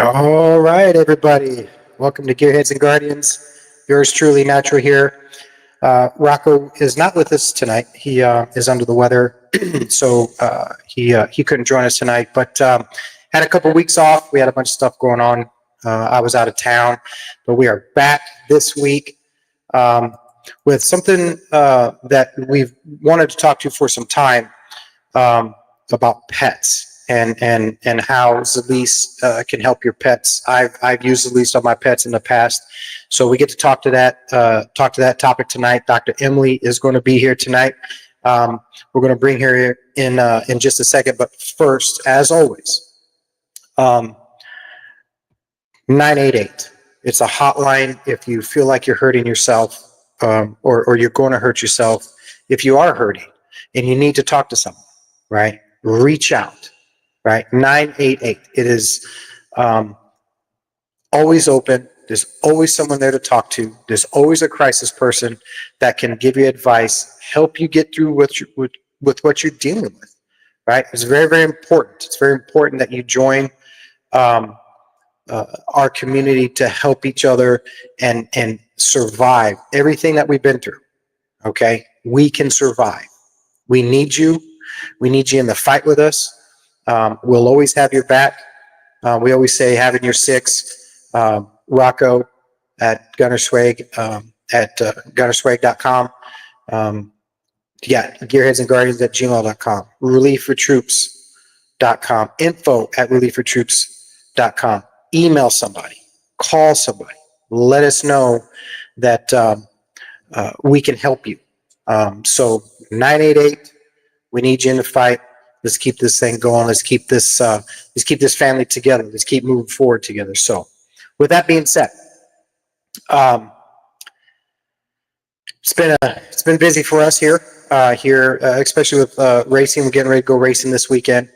All right, everybody. Welcome to Gearheads and Guardians. Yours truly, Natural here. Rocco is not with us tonight. He is under the weather, so he couldn't join us tonight. But had a couple weeks off. We had a bunch of stuff going on. I was out of town, but we are back this week with something that we've wanted to talk to for some time about pets and how Zilis can help your pets. I've used Zilis on my pets in the past, so we get to talk to that topic tonight. Dr. Emilie is going to be here tonight. We're going to bring her in just a second, but first, as always, 988. It's a hotline if you feel like you're hurting yourself or you're going to hurt yourself. If you are hurting and you need to talk to someone, right? Reach out, right? 988. It is always open. There's always someone there to talk to. There's always a crisis person that can give you advice, help you get through with what you're dealing with, right? It's very, very important. It's very important that you join our community to help each other and survive everything that we've been through. Okay, we can survive. We need you. We need you in the fight with us. We'll always have your back. We always say having your six. Rocco at Gunnerswag at gunnerswag.com. Gearheads and Guardians at gmail.com. Relieffortroops.com. info@relieffortroops.com. Email somebody, call somebody, let us know that we can help you. So 988, we need you in the fight. Let's keep this thing going. Let's keep this family together. Let's keep moving forward together. So with that being said, it's been busy for us here, especially with racing. We're getting ready to go racing this weekend.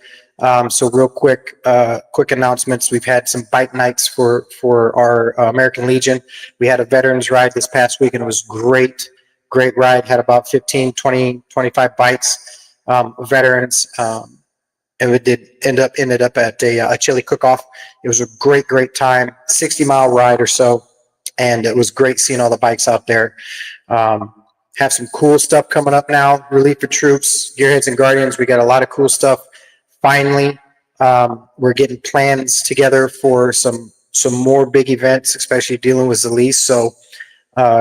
So real quick announcements. We've had some bike nights for our American Legion. We had a veterans ride this past week and it was great ride. Had about 15, 20, 25 bikes, veterans. And it ended up at a chili cook-off. It was a great time, 60-mile ride or so. And it was great seeing all the bikes out there. Have some cool stuff coming up now. Relief for Troops, Gearheads and Guardians. We got a lot of cool stuff. Finally, we're getting plans together for some more big events, especially dealing with Zilis. So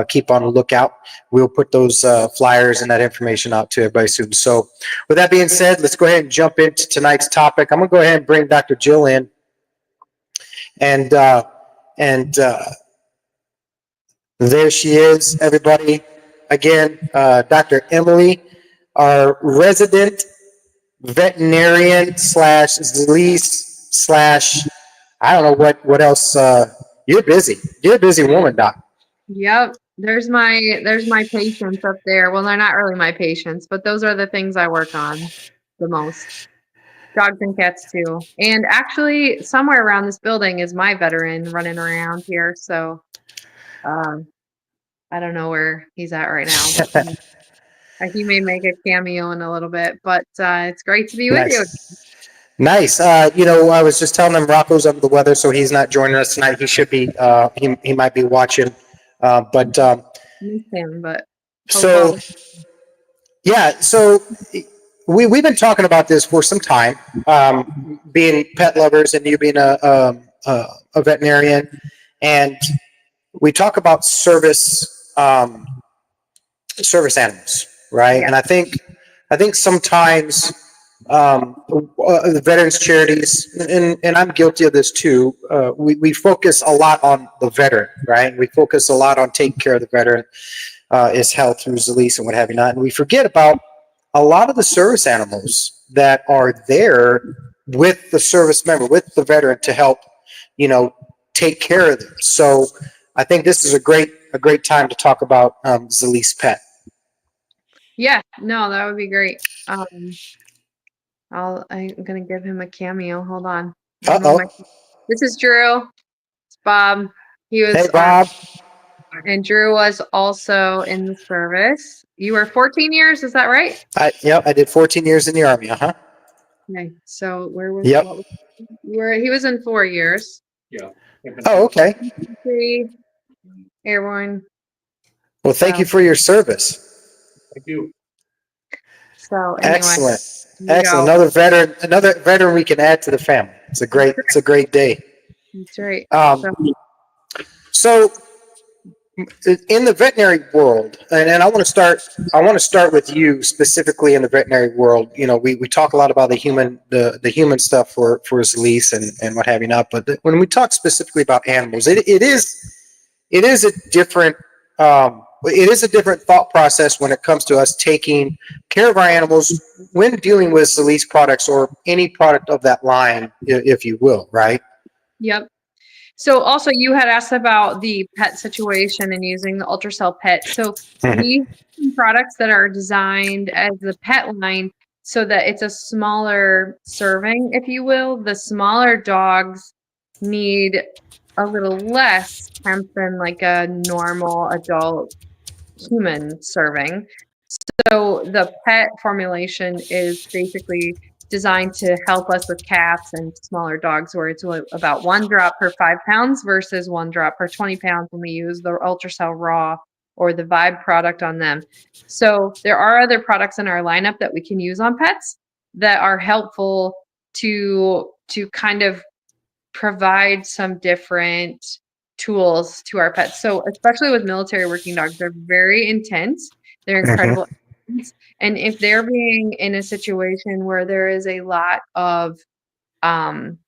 keep on the lookout. We'll put those flyers and that information out to everybody soon. So with that being said, let's go ahead and jump into tonight's topic. I'm going to go ahead and bring Dr. Jill in. And there she is, everybody. Again, Dr. Emilie, our resident veterinarian / Zilis / I don't know what else. You're busy. You're a busy woman, Doc. Yep. There's my patients up there. Well, they're not really my patients, but those are the things I work on the most. Dogs and cats too. And actually somewhere around this building is my veteran running around here. So I don't know where he's at right now. But he may make a cameo in a little bit, but it's great to be with you. Nice. I was just telling him Rocco's under the weather, so he's not joining us tonight. He should be. He might be watching. But so we've been talking about this for some time. Being pet lovers and you being a veterinarian, and we talk about service animals, right? And I think sometimes the veterans charities, and I'm guilty of this too, we focus a lot on the veteran, right? We focus a lot on taking care of the veteran, his health through Zilis and what have you not, and we forget about a lot of the service animals that are there with the service member, with the veteran, to help take care of them. So I think this is a great time to talk about Zilis pet. Yeah, no, that would be great. I'm gonna give him a cameo. Hold on. This is Drew. It's Bob. He was. Hey, Bob. And Drew was also in the service. You were 14 years, is that right? Yep, I did 14 years in the Army. Okay, so where was? Yep. He was in 4 years. Yeah. Oh, okay. Free, airborne. Well, thank you for your service. Thank you. So anyway, Excellent. you Excellent. go. Another veteran we can add to the family. It's a great day. That's right. Um, so in the veterinary world, and I want to start with you specifically in the veterinary world. You know, we talk a lot about the human stuff for Zilis and what have you not, but when we talk specifically about animals, it is a different thought process when it comes to us taking care of our animals when dealing with Zilis products or any product of that line, if you will, right? Yep. So also you had asked about the pet situation and using the ultracell pet. So Mhm. we have some products that are designed as the pet line so that it's a smaller serving, if you will. The smaller dogs need a little less hemp than like a normal adult human serving. So the pet formulation is basically designed to help us with cats and smaller dogs, where it's about 1 drop per 5 pounds versus 1 drop per 20 pounds when we use the Ultracell Raw or the Vibe product on them. So there are other products in our lineup that we can use on pets that are helpful to kind of provide some different tools to our pets. So especially with military working dogs, they're very intense. They're incredible. And if they're being in a situation where there is a lot of um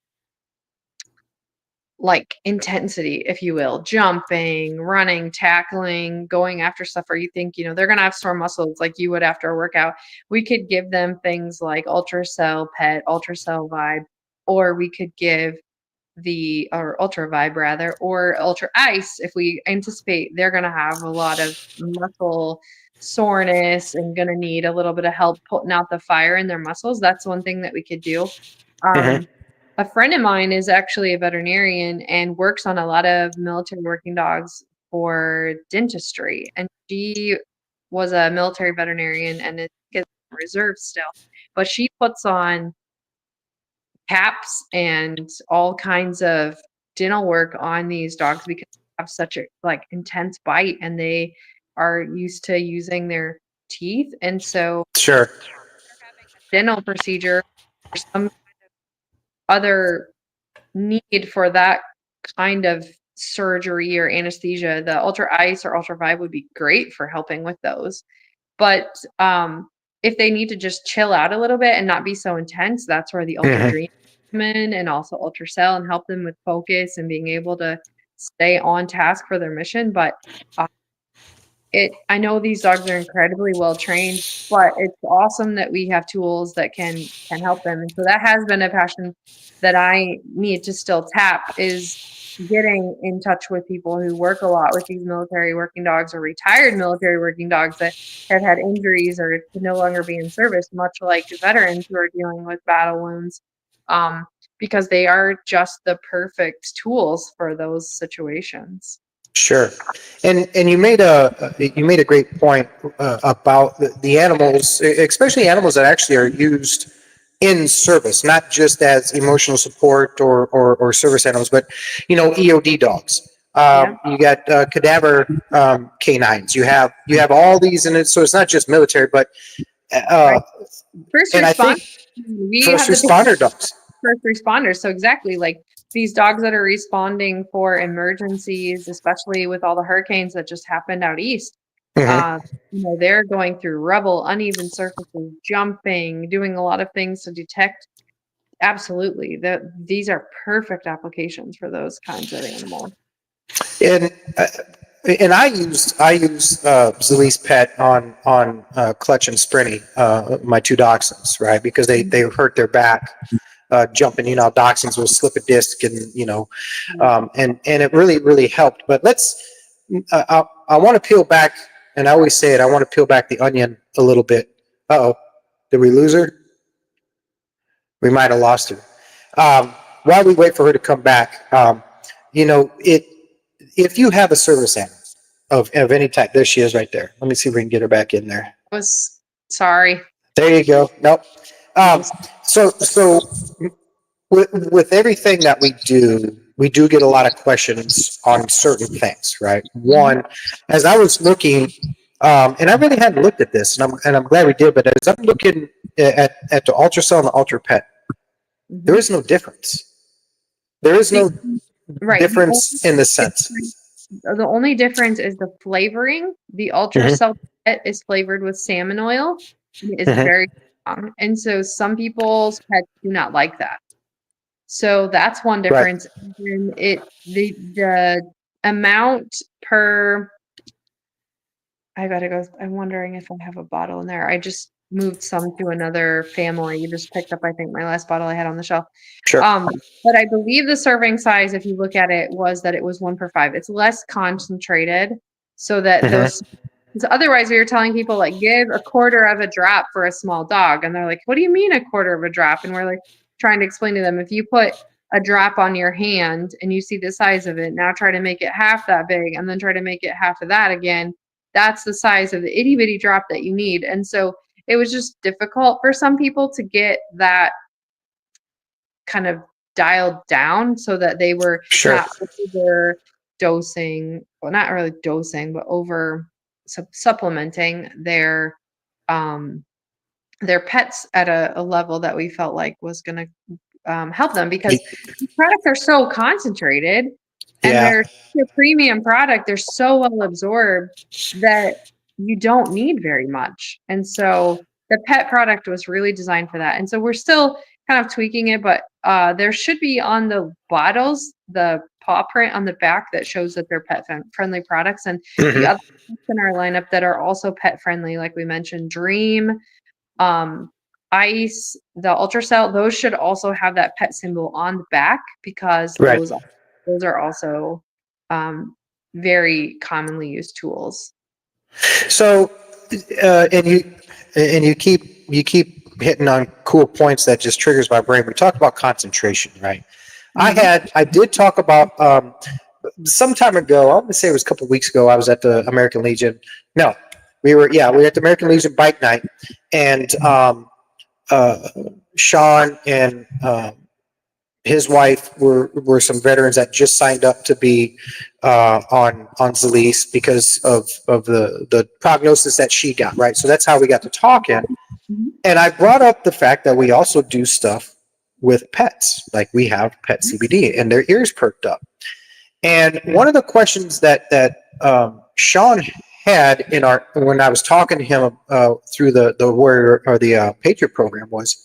like intensity, if you will, jumping, running, tackling, going after stuff where you think, they're going to have sore muscles like you would after a workout, we could give them things like Ultracell Pet, Ultracell Vibe, or we could give or Ultra Vibe rather, or Ultra Ice if we anticipate they're going to have a lot of muscle soreness and going to need a little bit of help putting out the fire in their muscles. That's one thing that we could do. Mhm. A friend of mine is actually a veterinarian and works on a lot of military working dogs for dentistry. And she was a military veterinarian and is in reserve still. But she puts on caps and all kinds of dental work on these dogs because they have such a intense bite and they are used to using their teeth. And so Sure. they're having a dental procedure or some other need for that kind of surgery or anesthesia, the Ultra Ice or Ultra Vibe would be great for helping with those. But if they need to just chill out a little bit and not be so intense, that's where the Ultra Mhm. Dream come in, and also Ultracell, and help them with focus and being able to stay on task for their mission. But uh, I know these dogs are incredibly well trained, but it's awesome that we have tools that can help them. And so that has been a passion that I need to still tap, is getting in touch with people who work a lot with these military working dogs or retired military working dogs that have had injuries or can no longer be in service, much like veterans who are dealing with battle wounds, because they are just the perfect tools for those situations. Sure, and you made a great point about the animals, especially animals that actually are used in service, not just as emotional support or service animals, but EOD dogs. Yeah. You got cadaver canines. You have all these in it, so it's not just military, but uh, Right. First and I responder. think We first have the responder dogs. first responders. So exactly, like these dogs that are responding for emergencies, especially with all the hurricanes that just happened out east. Mhm. Uh, they're going through rubble, uneven surfaces, jumping, doing a lot of things to detect. Absolutely, these are perfect applications for those kinds of animals. And I use Zilis Pet on Clutch and Sprinty, my two dachshunds, right? Because they hurt their back jumping. Dachshunds will slip a disc, and and it really helped. But I want to peel back, and I always say it. I want to peel back the onion a little bit. Uh oh, did we lose her? We might have lost her. While we wait for her to come back, it if you have a service animal of any type, there she is right there. Let me see if we can get her back in there. Was sorry. There you go. Nope. So with everything that we do we do get a lot of questions on certain things, right? One, as I was looking, and I really hadn't looked at this, and I'm glad we did, but as I'm looking at the ultrasound and the ultra pet, there is no difference. There is no Right. difference in the sense. The only difference is the flavoring. The ultra pet is flavored with salmon oil. It is very strong. And so some people's pets do not like that. So that's one difference. And the amount per, I gotta go. I'm wondering if I have a bottle in there. I just moved some to another family. You just picked up, I think, my last bottle I had on the shelf. Sure. But I believe the serving size, if you look at it, was that it was 1/5. It's less concentrated, so that those. Because otherwise, we were telling people like give a quarter of a drop for a small dog, and they're like, "What do you mean a quarter of a drop?" And we're like trying to explain to them, if you put a drop on your hand and you see the size of it, now try to make it half that big, and then try to make it half of that again. That's the size of the itty bitty drop that you need. And so it was just difficult for some people to get that kind of dialed down so that they were not over dosing, well, not really dosing, but over supplementing their pets at a level that we felt like was going to help them, because these products are so concentrated and they're a premium product. They're so well absorbed that you don't need very much. And so the pet product was really designed for that. And so we're still kind of tweaking it, but there should be on the bottles the paw print on the back that shows that they're pet friendly products. And the other in our lineup that are also pet friendly, like we mentioned, Dream, Ice, the Ultracell, those should also have that pet symbol on the back, because those are also very commonly used tools. So, and you keep hitting on cool points that just triggers my brain. We talked about concentration, right? I did talk about some time ago. I want to say it was a couple of weeks ago. I was at the American Legion. No, we were at the American Legion bike night, and Sean and his wife were some veterans that just signed up to be on Zilis because of the prognosis that she got, right? So that's how we got to talking. And I brought up the fact that we also do stuff with pets, like we have pet CBD, and their ears perked up. And one of the questions that Sean had when I was talking to him through the Warrior or the Patriot program was,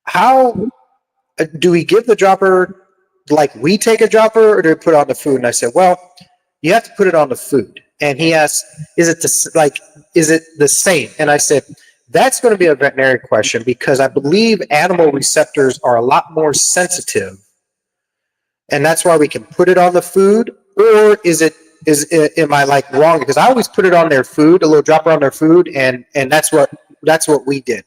how do we give the dropper like we take a dropper, or do we put it on the food? And I said, well, you have to put it on the food. And he asked, is it the same? And I said, that's going to be a veterinary question, because I believe animal receptors are a lot more sensitive, and that's why we can put it on the food. Or am I like wrong? Because I always put it on their food, a little dropper on their food, and that's what we did.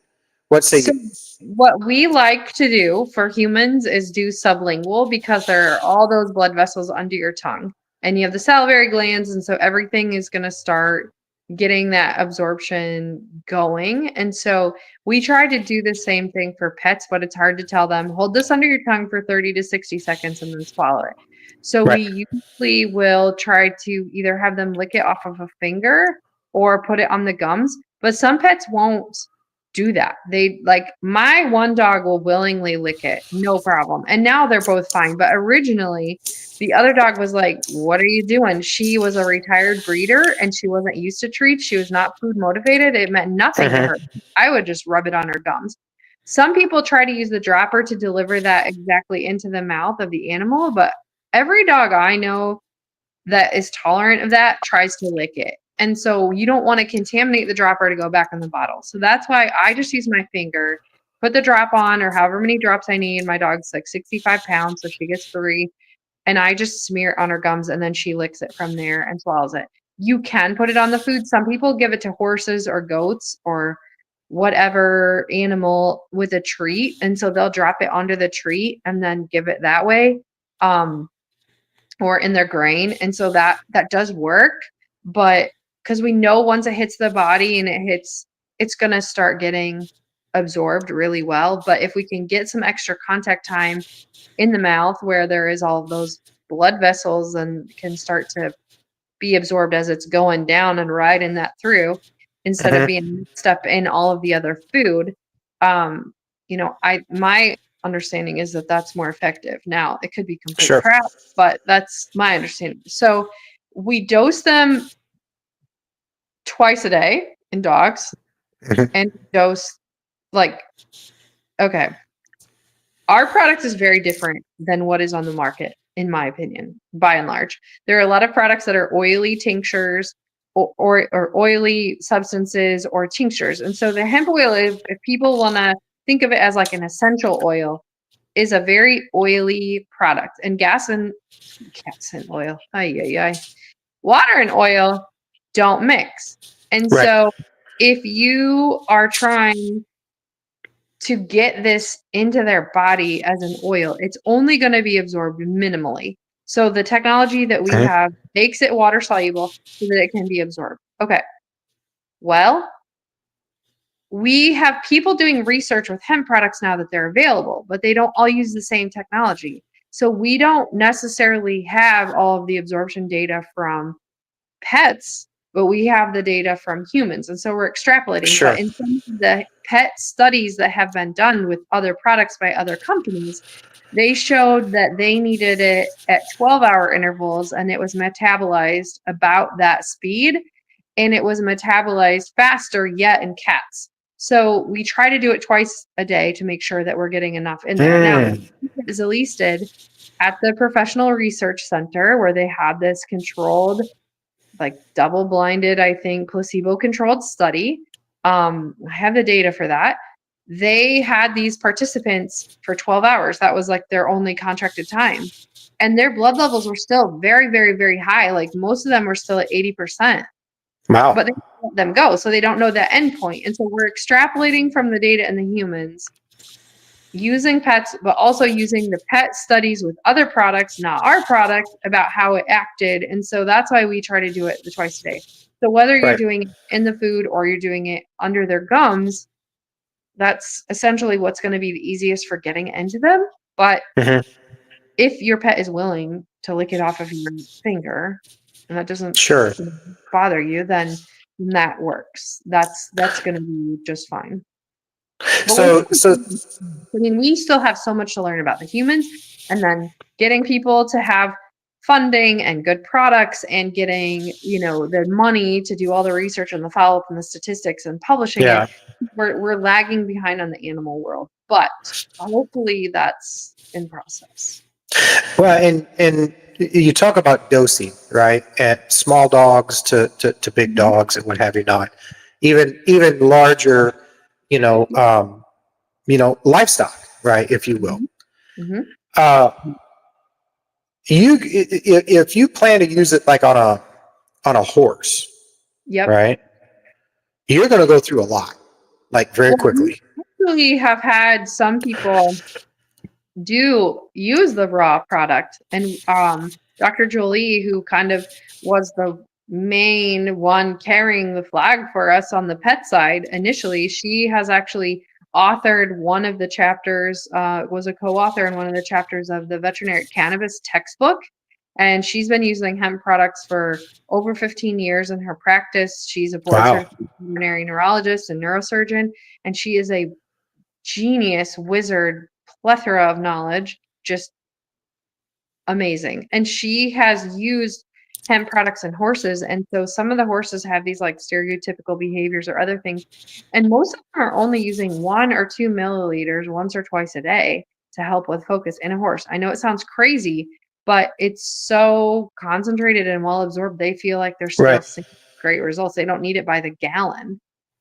What we like to do for humans is do sublingual, because there are all those blood vessels under your tongue, and you have the salivary glands, and so everything is going to start getting that absorption going. And so we try to do the same thing for pets, but it's hard to tell them, hold this under your tongue for 30 to 60 seconds and then swallow it. So we usually will try to either have them lick it off of a finger or put it on the gums, but some pets won't do that. They like, my one dog will willingly lick it, no problem. And now they're both fine. But originally, the other dog was like, what are you doing? She was a retired breeder and she wasn't used to treats. She was not food motivated. It meant nothing to her. I would just rub it on her gums. Some people try to use the dropper to deliver that exactly into the mouth of the animal, but every dog I know that is tolerant of that tries to lick it. And so you don't want to contaminate the dropper to go back in the bottle. So that's why I just use my finger, put the drop on, or however many drops I need. My dog's like 65 pounds, so she gets 3. And I just smear it on her gums, and then she licks it from there and swallows it. You can put it on the food. Some people give it to horses or goats or whatever animal with a treat. And so they'll drop it onto the treat and then give it that way, or in their grain. And so that does work. But because we know once it hits the body and it's going to start getting absorbed really well. But if we can get some extra contact time in the mouth where there is all of those blood vessels and can start to be absorbed as it's going down and riding that through instead of being mixed up in all of the other food. My understanding is that that's more effective. Now, it could be complete Sure. crap, but that's my understanding. So we dose them twice a day in dogs and dose okay. Our product is very different than what is on the market, in my opinion, by and large. There are a lot of products that are oily tinctures or oily substances or tinctures. And so the hemp oil, if people want to think of it as like an essential oil, is a very oily product. And gas and oil, water and oil don't mix. And Right. so if you are trying to get this into their body as an oil, it's only going to be absorbed minimally. So the technology that we have makes it water soluble so that it can be absorbed. Okay. Well, we have people doing research with hemp products now that they're available, but they don't all use the same technology. So we don't necessarily have all of the absorption data from pets, but we have the data from humans. And so we're extrapolating. Sure. But in some of the pet studies that have been done with other products by other companies, they showed that they needed it at 12-hour intervals and it was metabolized about that speed. And it was metabolized faster yet in cats. So we try to do it twice a day to make sure that we're getting enough in there. Now, Zilis did at the Professional Research Center where they had this controlled, like double-blinded, I think, placebo-controlled study. I have the data for that. They had these participants for 12 hours. That was like their only contracted time. And their blood levels were still very, very, very high. Like most of them were still at 80%. Wow. But they let them go. So they don't know that endpoint. And so we're extrapolating from the data in the humans using pets, but also using the pet studies with other products, not our product, about how it acted. And so that's why we try to do it twice a day. So whether you're doing it in the food or you're doing it under their gums, that's essentially what's going to be the easiest for getting into them. But if your pet is willing to lick it off of your finger and that doesn't bother you, then that works. That's going to be just fine. But we still have so much to learn about the humans, and then getting people to have funding and good products and getting, the money to do all the research and the follow-up and the statistics and publishing it. We're lagging behind on the animal world, but hopefully that's in process. Well, and you talk about dosing, right? At small dogs to big dogs and what have you not. Even larger, livestock, right? If you will. If you plan to use it like on a horse, right? You're going to go through a lot, like very quickly. We have had some people do use the raw product, and Dr. Jolie, who kind of was the main one carrying the flag for us on the pet side initially, she has actually authored one of the chapters, was a co-author in one of the chapters of the veterinary cannabis textbook. And she's been using hemp products for over 15 years in her practice. She's a board-certified veterinary neurologist and neurosurgeon, and she is a genius, wizard, plethora of knowledge, just amazing. And she has used hemp products in horses, and so some of the horses have these like stereotypical behaviors or other things, and most of them are only using 1 or 2 milliliters once or twice a day to help with focus in a horse. I know it sounds crazy, but it's so concentrated and well absorbed, they feel like they're still seeing great results. They don't need it by the gallon,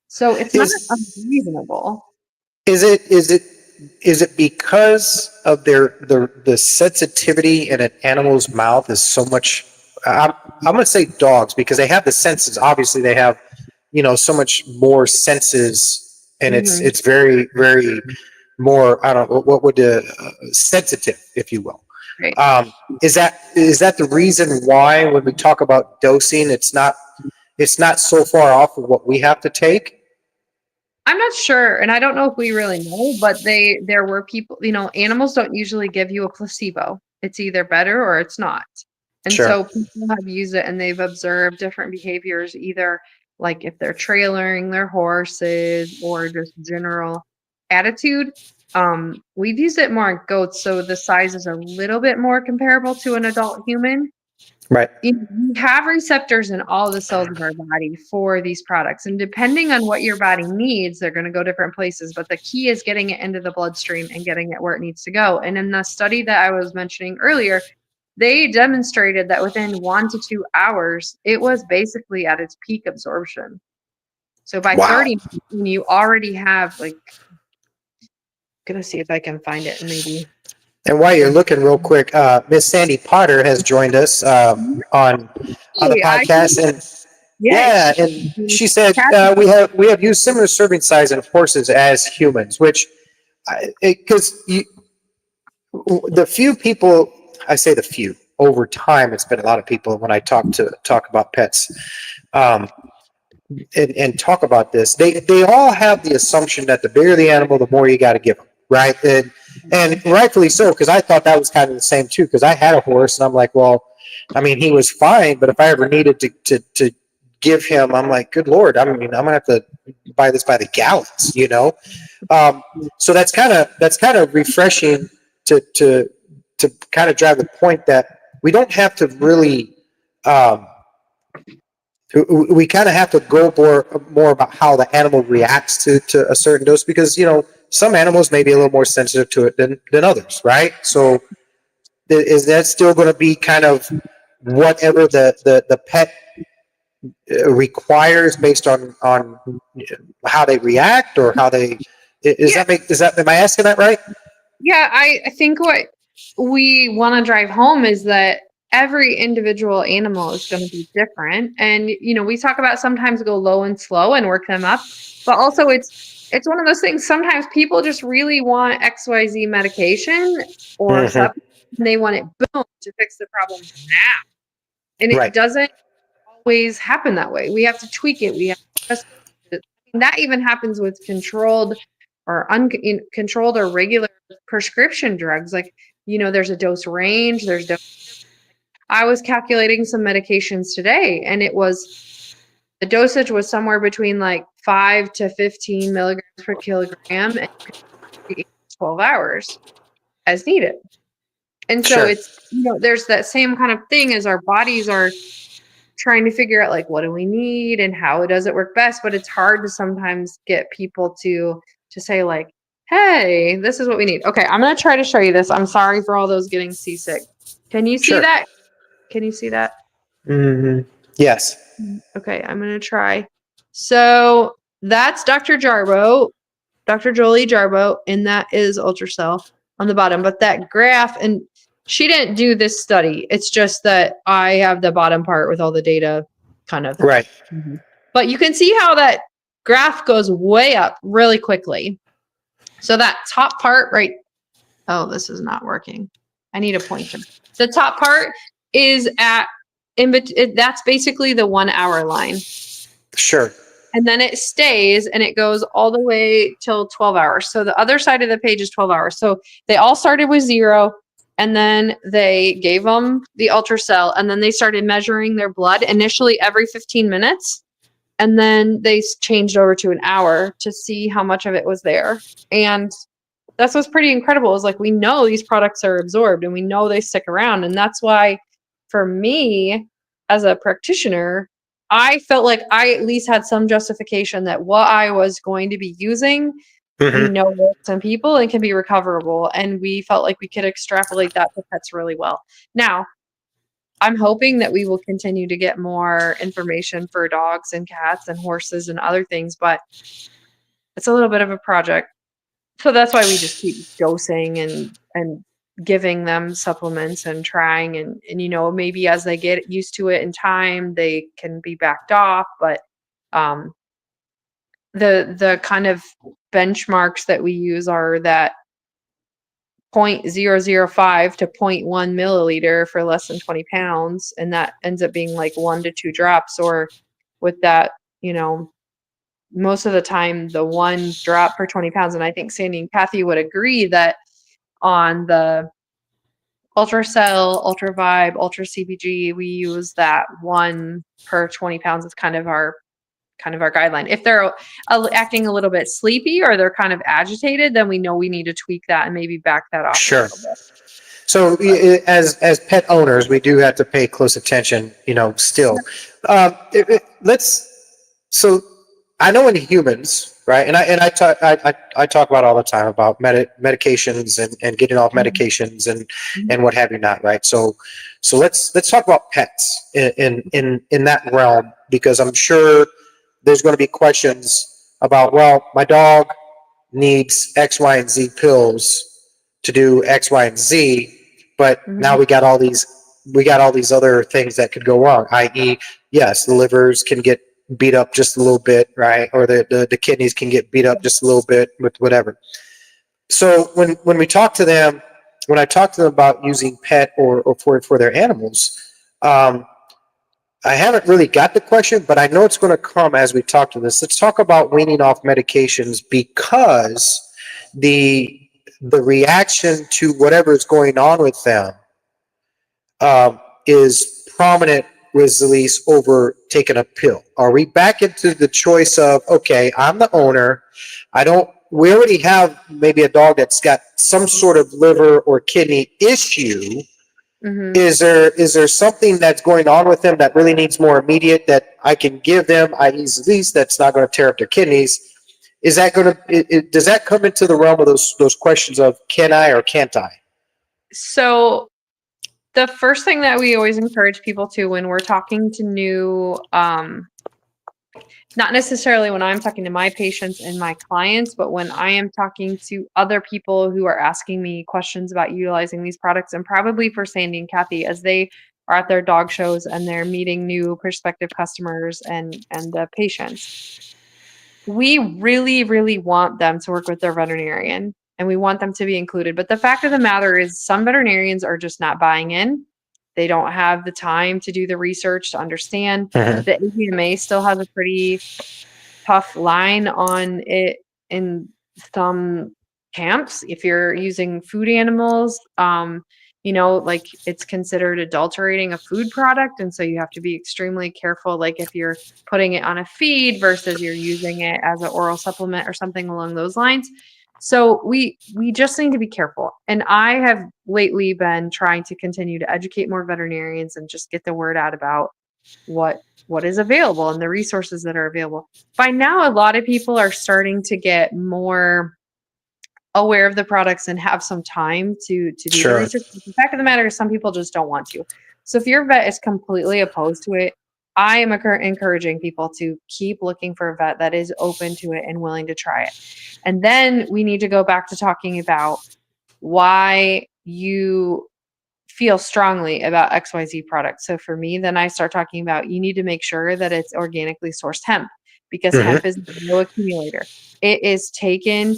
so it's not unreasonable. Is it because of the sensitivity in an animal's mouth is so much? I'm going to say dogs because they have the senses. Obviously, they have so much more senses, and it's very, very more. I don't know what would sensitive, if you will. Right. Is that the reason why when we talk about dosing, it's not so far off of what we have to take? I'm not sure, and I don't know if we really know, but there were people, animals don't usually give you a placebo. It's either better or it's not. And Sure. so people have used it and they've observed different behaviors, either like if they're trailering their horses or just general attitude. We've used it more in goats, so the size is a little bit more comparable to an adult human. Right. We have receptors in all the cells of our body for these products. And depending on what your body needs, they're going to go different places. But the key is getting it into the bloodstream and getting it where it needs to go. And in the study that I was mentioning earlier, they demonstrated that within 1 to 2 hours, it was basically at its peak absorption. So by Wow. 30, you already have gonna see if I can find it maybe. And while you're looking real quick, Miss Sandy Potter has joined us on the podcast, and and she said we have used similar serving size in horses as humans, which because the few people, I say the few, over time it's been a lot of people when I talk about pets and talk about this, they all have the assumption that the bigger the animal, the more you got to give them, right? And rightfully so, because I thought that was kind of the same too, because I had a horse and I'm like, well, I mean, he was fine, but if I ever needed to give him, I'm like, good Lord, I mean, I'm gonna have to buy this by the gallons, so that's kind of refreshing to kind of drive the point that we don't have to really we kind of have to go more about how the animal reacts to a certain dose, because some animals may be a little more sensitive to it than others, right? So is that still going to be kind of whatever the pet requires based on how they react, or how they am I asking that right? Yeah, I think what we want to drive home is that every individual animal is going to be different. And, we talk about sometimes go low and slow and work them up, but also it's one of those things. Sometimes people just really want XYZ medication or supplement, and they want it boom to fix the problem now. And it doesn't always happen that way. We have to tweak it. We have to that even happens with controlled or uncontrolled or regular prescription drugs. Like, there's a dose range, I was calculating some medications today, and the dosage was somewhere between like 5 to 15 milligrams per kilogram, and 12 hours as needed. And so it's, there's that same kind of thing as our bodies are trying to figure out, like, what do we need and how does it work best? But it's hard to sometimes get people to say, like, hey, this is what we need. Okay, I'm going to try to show you this. I'm sorry for all those getting seasick. Can you see that? Can you see that? Mm-hmm. Yes. Okay, I'm going to try. So that's Dr. Jarboe, Dr. Jolie Jarboe, and that is Ultracell on the bottom. But that graph, and she didn't do this study. It's just that I have the bottom part with all the data kind of. Right. Mm-hmm. But you can see how that graph goes way up really quickly. So that top part, right? Oh, this is not working. I need a pointer. The top part is that's basically the 1 hour line. Sure. And then it stays and it goes all the way till 12 hours. So the other side of the page is 12 hours. So they all started with 0, and then they gave them the Ultracell, and then they started measuring their blood initially every 15 minutes. And then they changed over to an hour to see how much of it was there. And that's what's pretty incredible, is like, we know these products are absorbed and we know they stick around. And that's why, for me as a practitioner, I felt like I at least had some justification that what I was going to be using, we know works in people and can be recoverable. And we felt like we could extrapolate that to pets really well. Now, I'm hoping that we will continue to get more information for dogs and cats and horses and other things, but it's a little bit of a project. So that's why we just keep dosing and giving them supplements and trying, and maybe as they get used to it in time, they can be backed off. But the kind of benchmarks that we use are that 0.005 to 0.1 milliliter for less than 20 pounds. And that ends up being like 1 to 2 drops, or with that, most of the time the one drop per 20 pounds. And I think Sandy and Kathy would agree that on the Ultra Cell, Ultra Vibe, Ultra CBG, we use that 1 per 20 pounds as kind of our guideline. If they're acting a little bit sleepy or they're kind of agitated, then we know we need to tweak that and maybe back that off a Sure. little bit. So as pet owners, we do have to pay close attention, still. So I know in humans, right? And I talk about all the time about medications and getting off medications and what have you not, right? So let's talk about pets in that realm, because I'm sure there's going to be questions about, well, my dog needs X, Y, and Z pills to do X, Y, and Z, but now we got all these other things that could go wrong, i.e., yes, the livers can get beat up just a little bit, right? Or the kidneys can get beat up just a little bit with whatever. So when we talk to them, when I talk to them about using pet or for their animals, I haven't really got the question, but I know it's going to come as we talk to this. Let's talk about weaning off medications, because the reaction to whatever is going on with them is prominent with Zilis over taking a pill. Are we back into the choice of, okay, I'm the owner, we already have maybe a dog that's got some sort of liver or kidney issue. Is there something that's going on with them that really needs more immediate that I can give them, i.e. Zilis, that's not going to tear up their kidneys? Is that going to, does that come into the realm of those questions of can I or can't I? So the first thing that we always encourage people to when we're talking to new, not necessarily when I'm talking to my patients and my clients, but when I am talking to other people who are asking me questions about utilizing these products, and probably for Sandy and Kathy, as they are at their dog shows and they're meeting new prospective customers and the patients, we really, really want them to work with their veterinarian and we want them to be included. But the fact of the matter is some veterinarians are just not buying in. They don't have the time to do the research to understand. The AVMA still has a pretty tough line on it in some camps. If you're using food animals, like it's considered adulterating a food product. And so you have to be extremely careful. Like if you're putting it on a feed versus you're using it as an oral supplement or something along those lines. So we just need to be careful. And I have lately been trying to continue to educate more veterinarians and just get the word out about what is available and the resources that are available. By now, a lot of people are starting to get more aware of the products and have some time to do the research. The fact of the matter is some people just don't want to. So if your vet is completely opposed to it, I am encouraging people to keep looking for a vet that is open to it and willing to try it. And then we need to go back to talking about why you feel strongly about XYZ products. So for me, then I start talking about you need to make sure that it's organically sourced hemp, because hemp is no accumulator. It is taking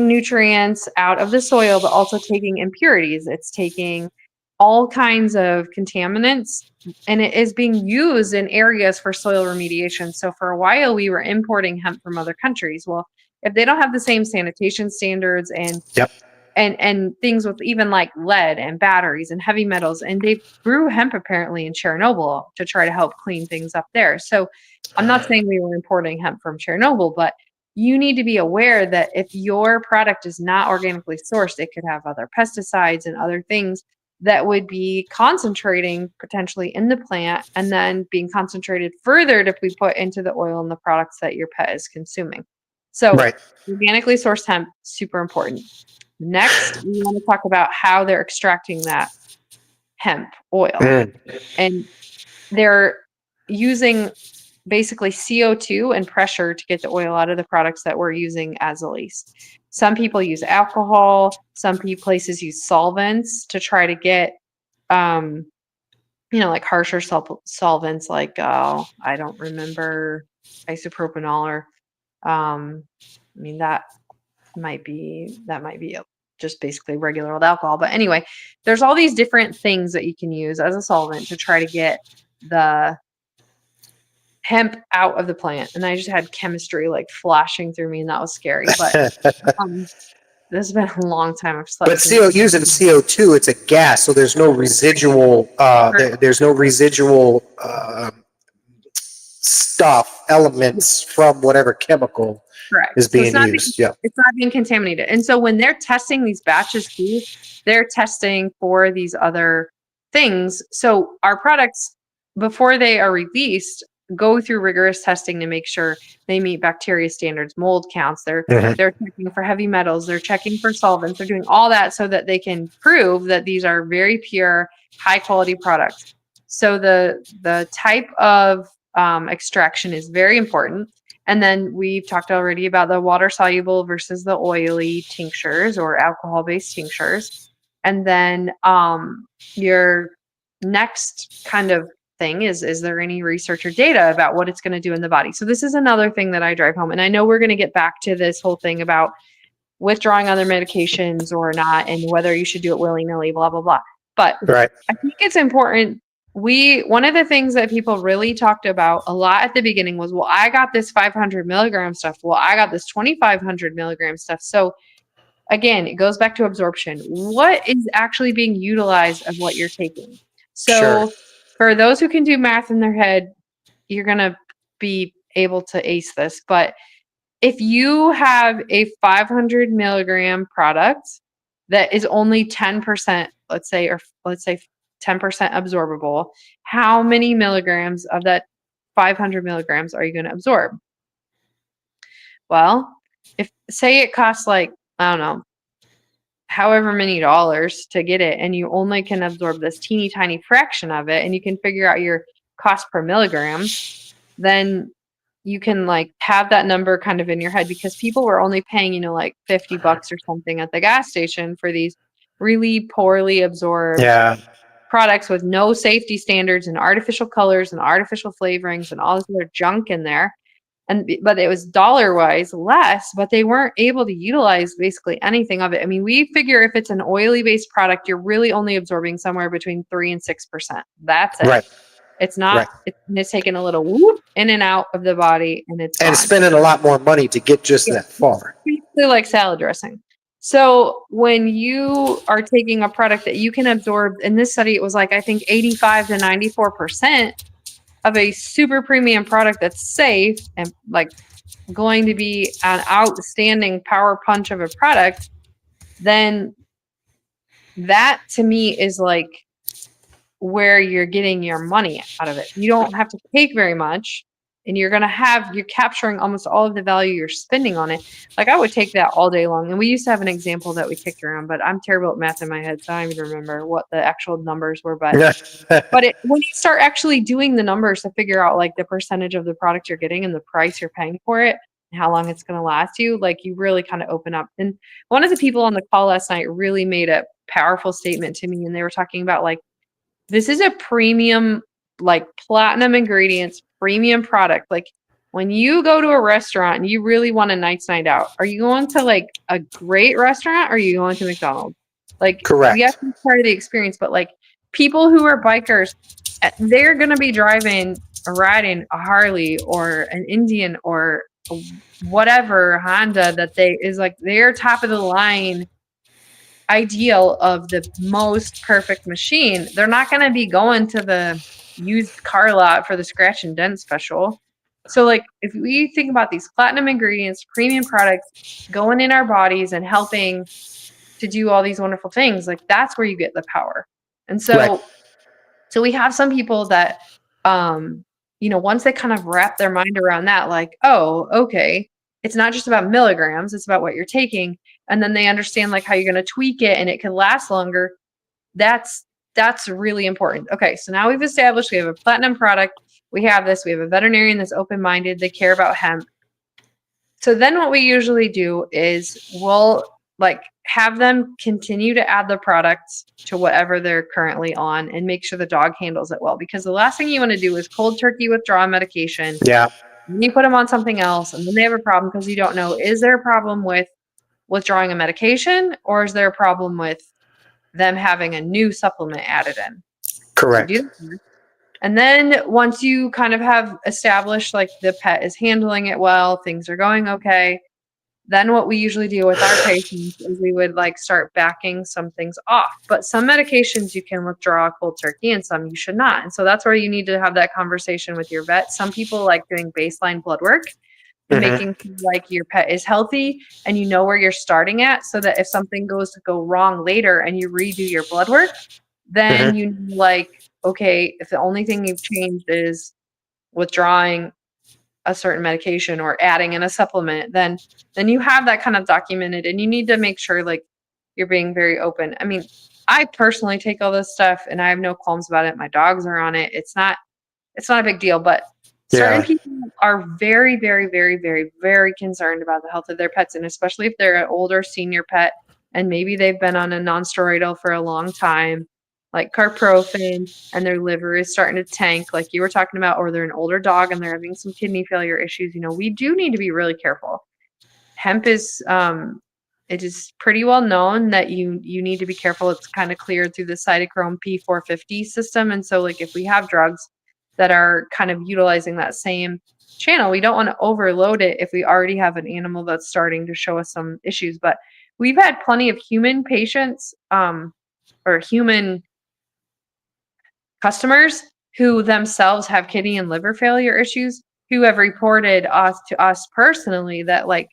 nutrients out of the soil, but also taking impurities. It's taking all kinds of contaminants, and it is being used in areas for soil remediation. So for a while, we were importing hemp from other countries. Well, if they don't have the same sanitation standards and things with even like lead and batteries and heavy metals, and they grew hemp apparently in Chernobyl to try to help clean things up there. So I'm not saying we were importing hemp from Chernobyl, but you need to be aware that if your product is not organically sourced, it could have other pesticides and other things that would be concentrating potentially in the plant and then being concentrated further to be put into the oil and the products that your pet is consuming. So organically sourced hemp, super important. Next, we want to talk about how they're extracting that hemp oil. And they're using basically CO2 and pressure to get the oil out of the products that we're using as Zilis. Some people use alcohol. Some places use solvents to try to get, like harsher solvents like, I don't remember, isopropanol or, that might be just basically regular old alcohol. But anyway, there's all these different things that you can use as a solvent to try to get the hemp out of the plant. And I just had chemistry like flashing through me, and that was scary. But this has been a long time I've slept. But using CO2, it's a gas, so there's no residual. There's no residual elements from whatever chemical is being used. It's not being contaminated. And so when they're testing these batches too, they're testing for these other things. So our products, before they are released, go through rigorous testing to make sure they meet bacteria standards, mold counts. They're checking for heavy metals. They're checking for solvents. They're doing all that so that they can prove that these are very pure, high quality products. So the type of extraction is very important. And then we've talked already about the water soluble versus the oily tinctures or alcohol based tinctures. And then your next kind of thing is there any research or data about what it's going to do in the body? So this is another thing that I drive home. And I know we're going to get back to this whole thing about withdrawing other medications or not, and whether you should do it willy-nilly, blah, blah, blah. But I think it's important. One of the things that people really talked about a lot at the beginning was, well, I got this 500 milligram stuff. Well, I got this 2,500 milligram stuff. So again, it goes back to absorption. What is actually being utilized of what you're taking? So for those who can do math in their head, you're going to be able to ace this. But if you have a 500 milligram product that is only 10%, let's say 10% absorbable, how many milligrams of that 500 milligrams are you going to absorb? Well, if say it costs like, I don't know, however many dollars to get it, and you only can absorb this teeny tiny fraction of it, and you can figure out your cost per milligram, then you can like have that number kind of in your head, because people were only paying, like $50 or something at the gas station for these really poorly absorbed products with no safety standards and artificial colors and artificial flavorings and all this other junk in there. But it was dollar-wise less, but they weren't able to utilize basically anything of it. I mean, we figure if it's an oily-based product, you're really only absorbing somewhere between 3 and 6%. That's it. Right. It's not. It's taking a little whoop in and out of the body, and it's gone. Spending a lot more money to get just that far. Basically like salad dressing. So when you are taking a product that you can absorb, in this study, it was like, I think 85 to 94% of a super premium product that's safe and like going to be an outstanding power punch of a product, then that to me is like where you're getting your money out of it. You don't have to take very much, and you're capturing almost all of the value you're spending on it. Like I would take that all day long. And we used to have an example that we kicked around, but I'm terrible at math in my head, so I don't even remember what the actual numbers were. But when you start actually doing the numbers to figure out like the percentage of the product you're getting and the price you're paying for it and how long it's going to last you, like you really kind of open up. And one of the people on the call last night really made a powerful statement to me, and they were talking about like, this is a premium, like platinum ingredients, premium product. Like when you go to a restaurant and you really want a nice night out, are you going to like a great restaurant or are you going to McDonald's? Like, correct. Yes, it's part of the experience, but like people who are bikers, they're going to be riding a Harley or an Indian or whatever Honda that is like their top of the line ideal of the most perfect machine. They're not going to be going to the used car lot for the scratch and dent special. So like if we think about these platinum ingredients, premium products going in our bodies and helping to do all these wonderful things, like that's where you get the power. And so so we have some people that once they kind of wrap their mind around that, like, oh, okay, it's not just about milligrams, it's about what you're taking. And then they understand like how you're going to tweak it and it can last longer. That's really important. Okay, so now we've established we have a platinum product. We have a veterinarian that's open-minded. They care about hemp. So then what we usually do is we'll like have them continue to add the products to whatever they're currently on and make sure the dog handles it well. Because the last thing you want to do is cold turkey withdraw medication. Yeah. You put them on something else and then they have a problem because you don't know, is there a problem with withdrawing a medication or is there a problem with them having a new supplement added in? Correct. And then once you kind of have established like the pet is handling it well, things are going okay, then what we usually do with our patients is we would like start backing some things off. But some medications you can withdraw cold turkey and some you should not. And so that's where you need to have that conversation with your vet. Some people like doing baseline blood work and making sure like your pet is healthy and you know where you're starting at, so that if something goes to go wrong later and you redo your blood work, then you know, like, okay, if the only thing you've changed is withdrawing a certain medication or adding in a supplement, then you have that kind of documented, and you need to make sure like you're being very open. I mean, I personally take all this stuff and I have no qualms about it. My dogs are on it. It's not a big deal, but certain people are very, very, very, very, very concerned about the health of their pets, and especially if they're an older senior pet and maybe they've been on a non-steroidal for a long time, like carprofen, and their liver is starting to tank, like you were talking about, or they're an older dog and they're having some kidney failure issues. You know, we do need to be really careful. Hemp is it is pretty well known that you need to be careful. It's kind of cleared through the cytochrome P450 system, and so like if we have drugs that are kind of utilizing that same channel, we don't want to overload it if we already have an animal that's starting to show us some issues. But we've had plenty of human patients or human customers who themselves have kidney and liver failure issues who have reported to us personally that like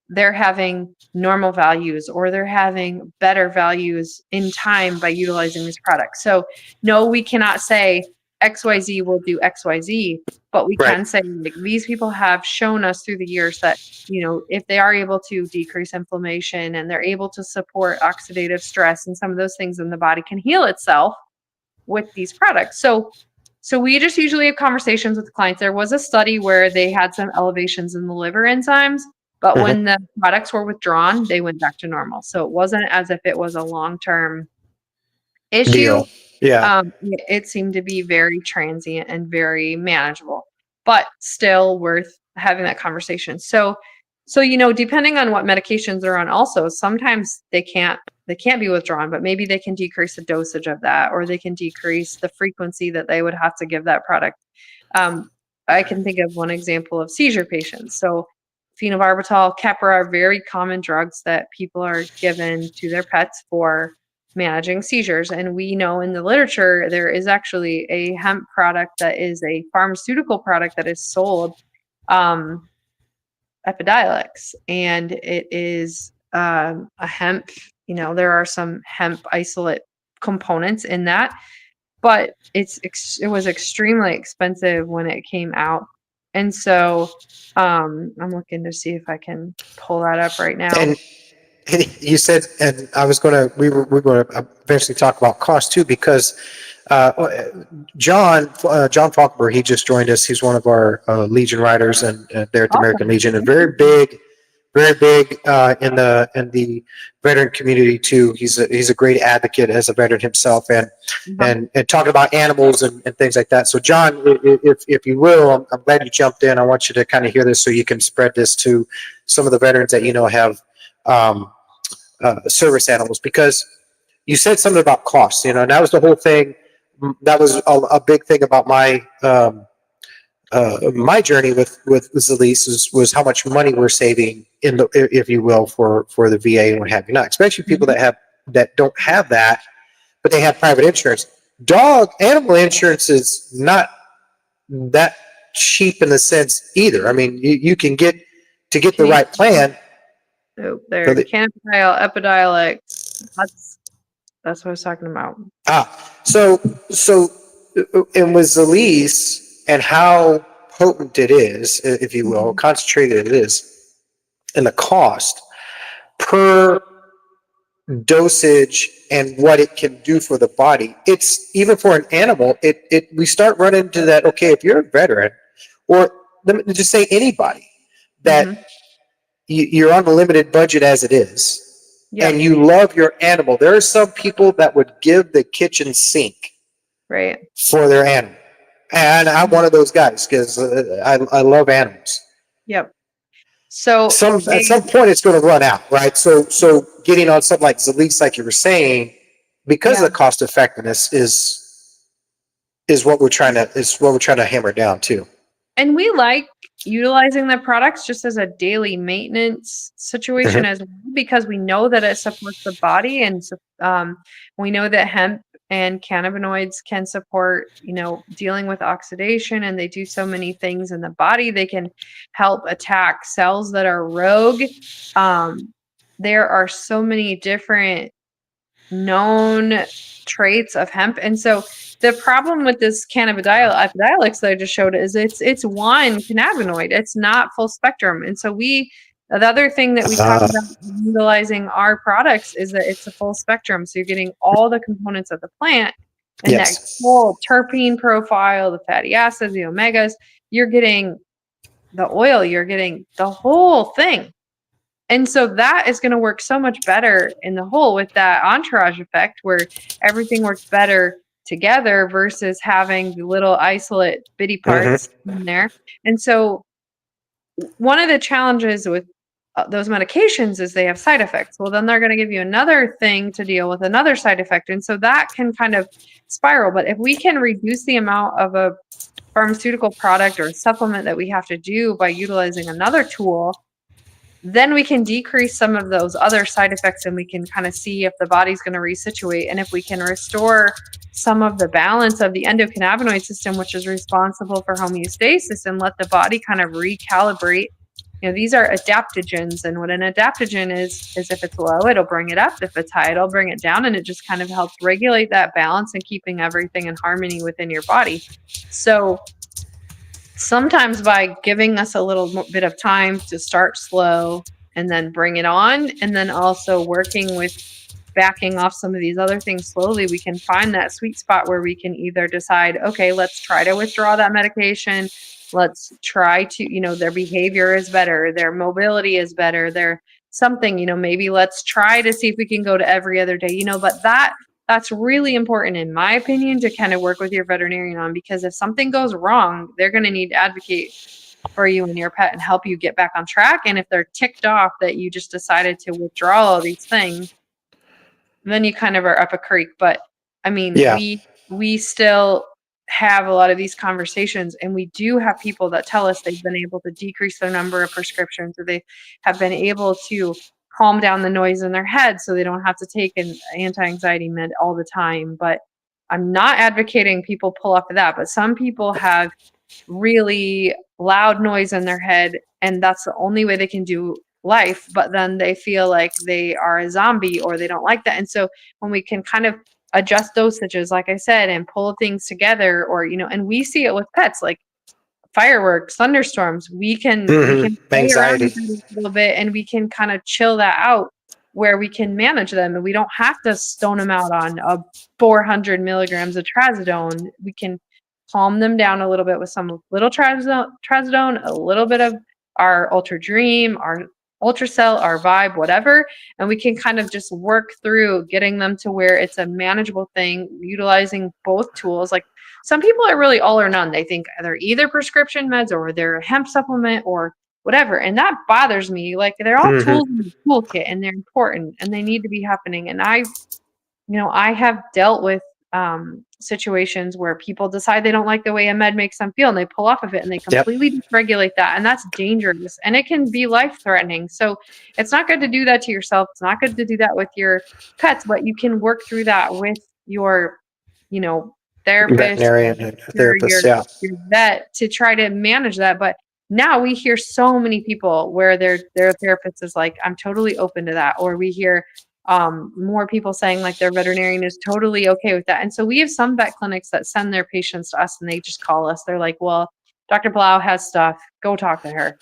they're having normal values or they're having better values in time by utilizing these products. So no, we cannot say XYZ will do XYZ, but we can say like these people have shown us through the years that, you know, if they are able to decrease inflammation and they're able to support oxidative stress and some of those things, in the body can heal itself with these products. So we just usually have conversations with the clients. There was a study where they had some elevations in the liver enzymes, but when the products were withdrawn, they went back to normal. So it wasn't as if it was a long-term issue. Deal. Yeah. It seemed to be very transient and very manageable, but still worth having that conversation. So, you know, depending on what medications they're on also, sometimes they can't be withdrawn, but maybe they can decrease the dosage of that, or they can decrease the frequency that they would have to give that product. I can think of one example of seizure patients. So phenobarbital, Keppra are very common drugs that people are given to their pets for managing seizures. And we know in the literature, there is actually a hemp product that is a pharmaceutical product that is sold, Epidiolex, and it is a hemp, you know, there are some hemp isolate components in that, but it was extremely expensive when it came out. And so I'm looking to see if I can pull that up right now. And you said, and I was going to, we're going to eventually talk about cost too, because John Falkenberg, he just joined us. He's one of our Legion riders, and there at the American Legion, and very big in the veteran community too. He's a great advocate as a veteran himself, and talking about animals and things like that. So John, if you will, I'm glad you jumped in. I want you to kind of hear this so you can spread this to some of the veterans that you know have service animals, because you said something about cost, you know, and that was the whole thing. That was a big thing about my my journey with Zilis was how much money we're saving in the, if you will, for the VA and what have you. Not especially people that don't have that, but they have private insurance. Animal insurance is not that cheap in the sense either. I mean, you can get the right plan. Oh, there, Cannabidiol, Epidiolex. That's what I was talking about. So and with Zilis and how potent it is, if you will, concentrated it is, and the cost per dosage and what it can do for the body. It's even for an animal, we start running into that, okay, if you're a veteran, or let me just say anybody, that you're on a limited budget as it is, and you love your animal. There are some people that would give the kitchen sink for their animal. And I'm one of those guys, because I love animals. Yep. So at some point it's going to run out, right? So getting on something like Zilis, like you were saying, because of the cost effectiveness, is is what we're trying to hammer down too. And we like utilizing the products just as a daily maintenance situation as well, because we know that it supports the body, and we know that hemp and cannabinoids can support, dealing with oxidation, and they do so many things in the body. They can help attack cells that are rogue. There are so many different known traits of hemp. And so the problem with this Epidiolex that I just showed is it's one cannabinoid. It's not full spectrum. And so the other thing that we talk about utilizing our products is that it's a full spectrum. So you're getting all the components of the plant, and that whole terpene profile, the fatty acids, the omegas, you're getting the oil, you're getting the whole thing. And so that is going to work so much better in the whole, with that entourage effect where everything works better together versus having the little isolate bitty parts in there. And so one of the challenges with those medications is they have side effects. Well, then they're going to give you another thing to deal with, another side effect. And so that can kind of spiral. But if we can reduce the amount of a pharmaceutical product or a supplement that we have to do by utilizing another tool, then we can decrease some of those other side effects, and we can kind of see if the body's going to resituate. And if we can restore some of the balance of the endocannabinoid system, which is responsible for homeostasis, and let the body kind of recalibrate. These are adaptogens, and what an adaptogen is if it's low, it'll bring it up. If it's high, it'll bring it down, and it just kind of helps regulate that balance and keeping everything in harmony within your body. So sometimes by giving us a little bit of time to start slow and then bring it on, and then also working with backing off some of these other things slowly, we can find that sweet spot where we can either decide, okay, let's try to withdraw that medication. Let's try to, their behavior is better, their mobility is better, their something, maybe let's try to see if we can go to every other day, but that's really important, in my opinion, to kind of work with your veterinarian on, because if something goes wrong, they're going to need to advocate for you and your pet and help you get back on track. And if they're ticked off that you just decided to withdraw all these things, then you kind of are up a creek. But I mean, we still have a lot of these conversations, and we do have people that tell us they've been able to decrease their number of prescriptions, or they have been able to calm down the noise in their head so they don't have to take an anti-anxiety med all the time. But I'm not advocating people pull off of that, but some people have really loud noise in their head, and that's the only way they can do life. But then they feel like they are a zombie, or they don't like that. And so when we can kind of adjust dosages, like I said, and pull things together, or and we see it with pets, like fireworks, thunderstorms, we can play around with it a little bit, and we can kind of chill that out where we can manage them, and we don't have to stone them out on 400 milligrams of trazodone. We can calm them down a little bit with some little trazodone, a little bit of our Ultra Dream, our Ultracell, our Vibe, whatever, and we can kind of just work through getting them to where it's a manageable thing, utilizing both tools. Like, some people are really all or none. They think they're either prescription meds or they're a hemp supplement or whatever. And that bothers me. Like, they're all tools in the toolkit, and they're important, and they need to be happening. And I have dealt with situations where people decide they don't like the way a med makes them feel, and they pull off of it, and they completely dysregulate that. And that's dangerous, and it can be life-threatening. So it's not good to do that to yourself. It's not good to do that with your pets, but you can work through that with your, therapist, veterinarian, therapist, your vet, to try to manage that. But now we hear so many people where their therapist is like, I'm totally open to that. Or we hear more people saying like their veterinarian is totally okay with that. And so we have some vet clinics that send their patients to us, and they just call us. They're like, well, Dr. Blau has stuff, go talk to her.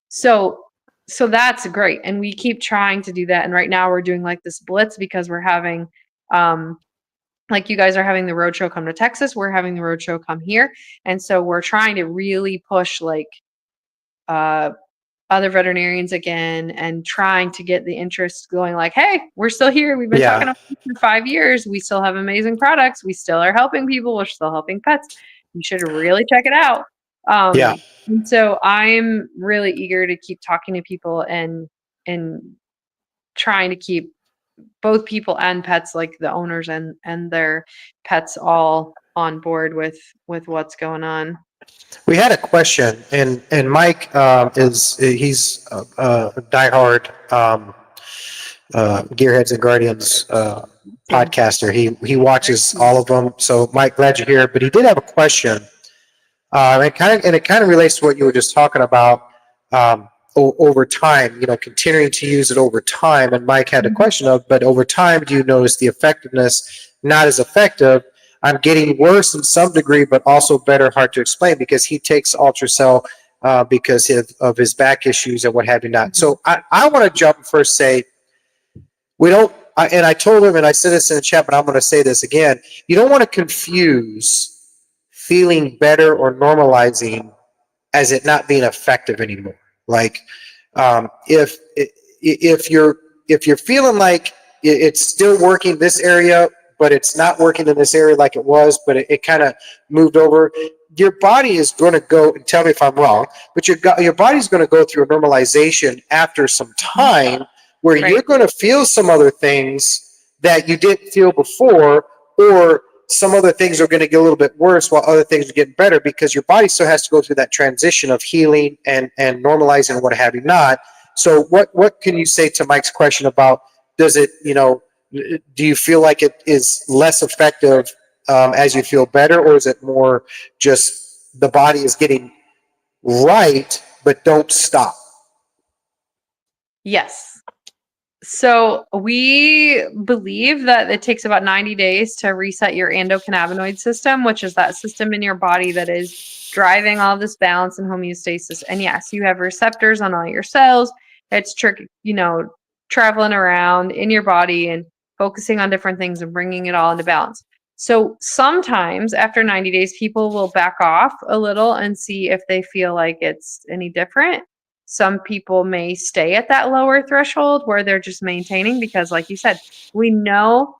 So that's great. And we keep trying to do that. And right now we're doing like this blitz, because we're having, like you guys are having the roadshow come to Texas, we're having the roadshow come here. And so we're trying to really push like other veterinarians again, and trying to get the interest going, like, hey, we're still here. We've been talking about it for 5 years. We still have amazing products. We still are helping people. We're still helping pets. You should really check it out. And so I'm really eager to keep talking to people and trying to keep both people and pets, like the owners and their pets, all on board with what's going on. We had a question, and Mike he's a diehard Gearheads and Guardians podcaster. He watches all of them. So Mike, glad you're here. But he did have a question. It kind of relates to what you were just talking about over time. Continuing to use it over time. And Mike had a question of, but over time, do you notice the effectiveness not as effective? I'm getting worse in some degree, but also better. Hard to explain because he takes Ultracell because of his back issues and what have you not. So I want to jump first. Say we don't. And I told him, and I said this in the chat, but I'm going to say this again. You don't want to confuse feeling better or normalizing as it not being effective anymore. Like if you're feeling like it's still working this area, but it's not working in this area like it was, but it kind of moved over, your body is going to go, and tell me if I'm wrong, but your body's going to go through a normalization after some time where you're going to feel some other things that you didn't feel before, or some other things are going to get a little bit worse while other things are getting better, because your body still has to go through that transition of healing and normalizing and what have you not. So what can you say to Mike's question about, does it, do you feel like it is less effective as you feel better, or is it more just the body is getting right, but don't stop? Yes. So we believe that it takes about 90 days to reset your endocannabinoid system, which is that system in your body that is driving all this balance and homeostasis. And yes, you have receptors on all your cells. It's traveling around in your body and focusing on different things and bringing it all into balance. So sometimes after 90 days, people will back off a little and see if they feel like it's any different. Some people may stay at that lower threshold where they're just maintaining, because like you said, we know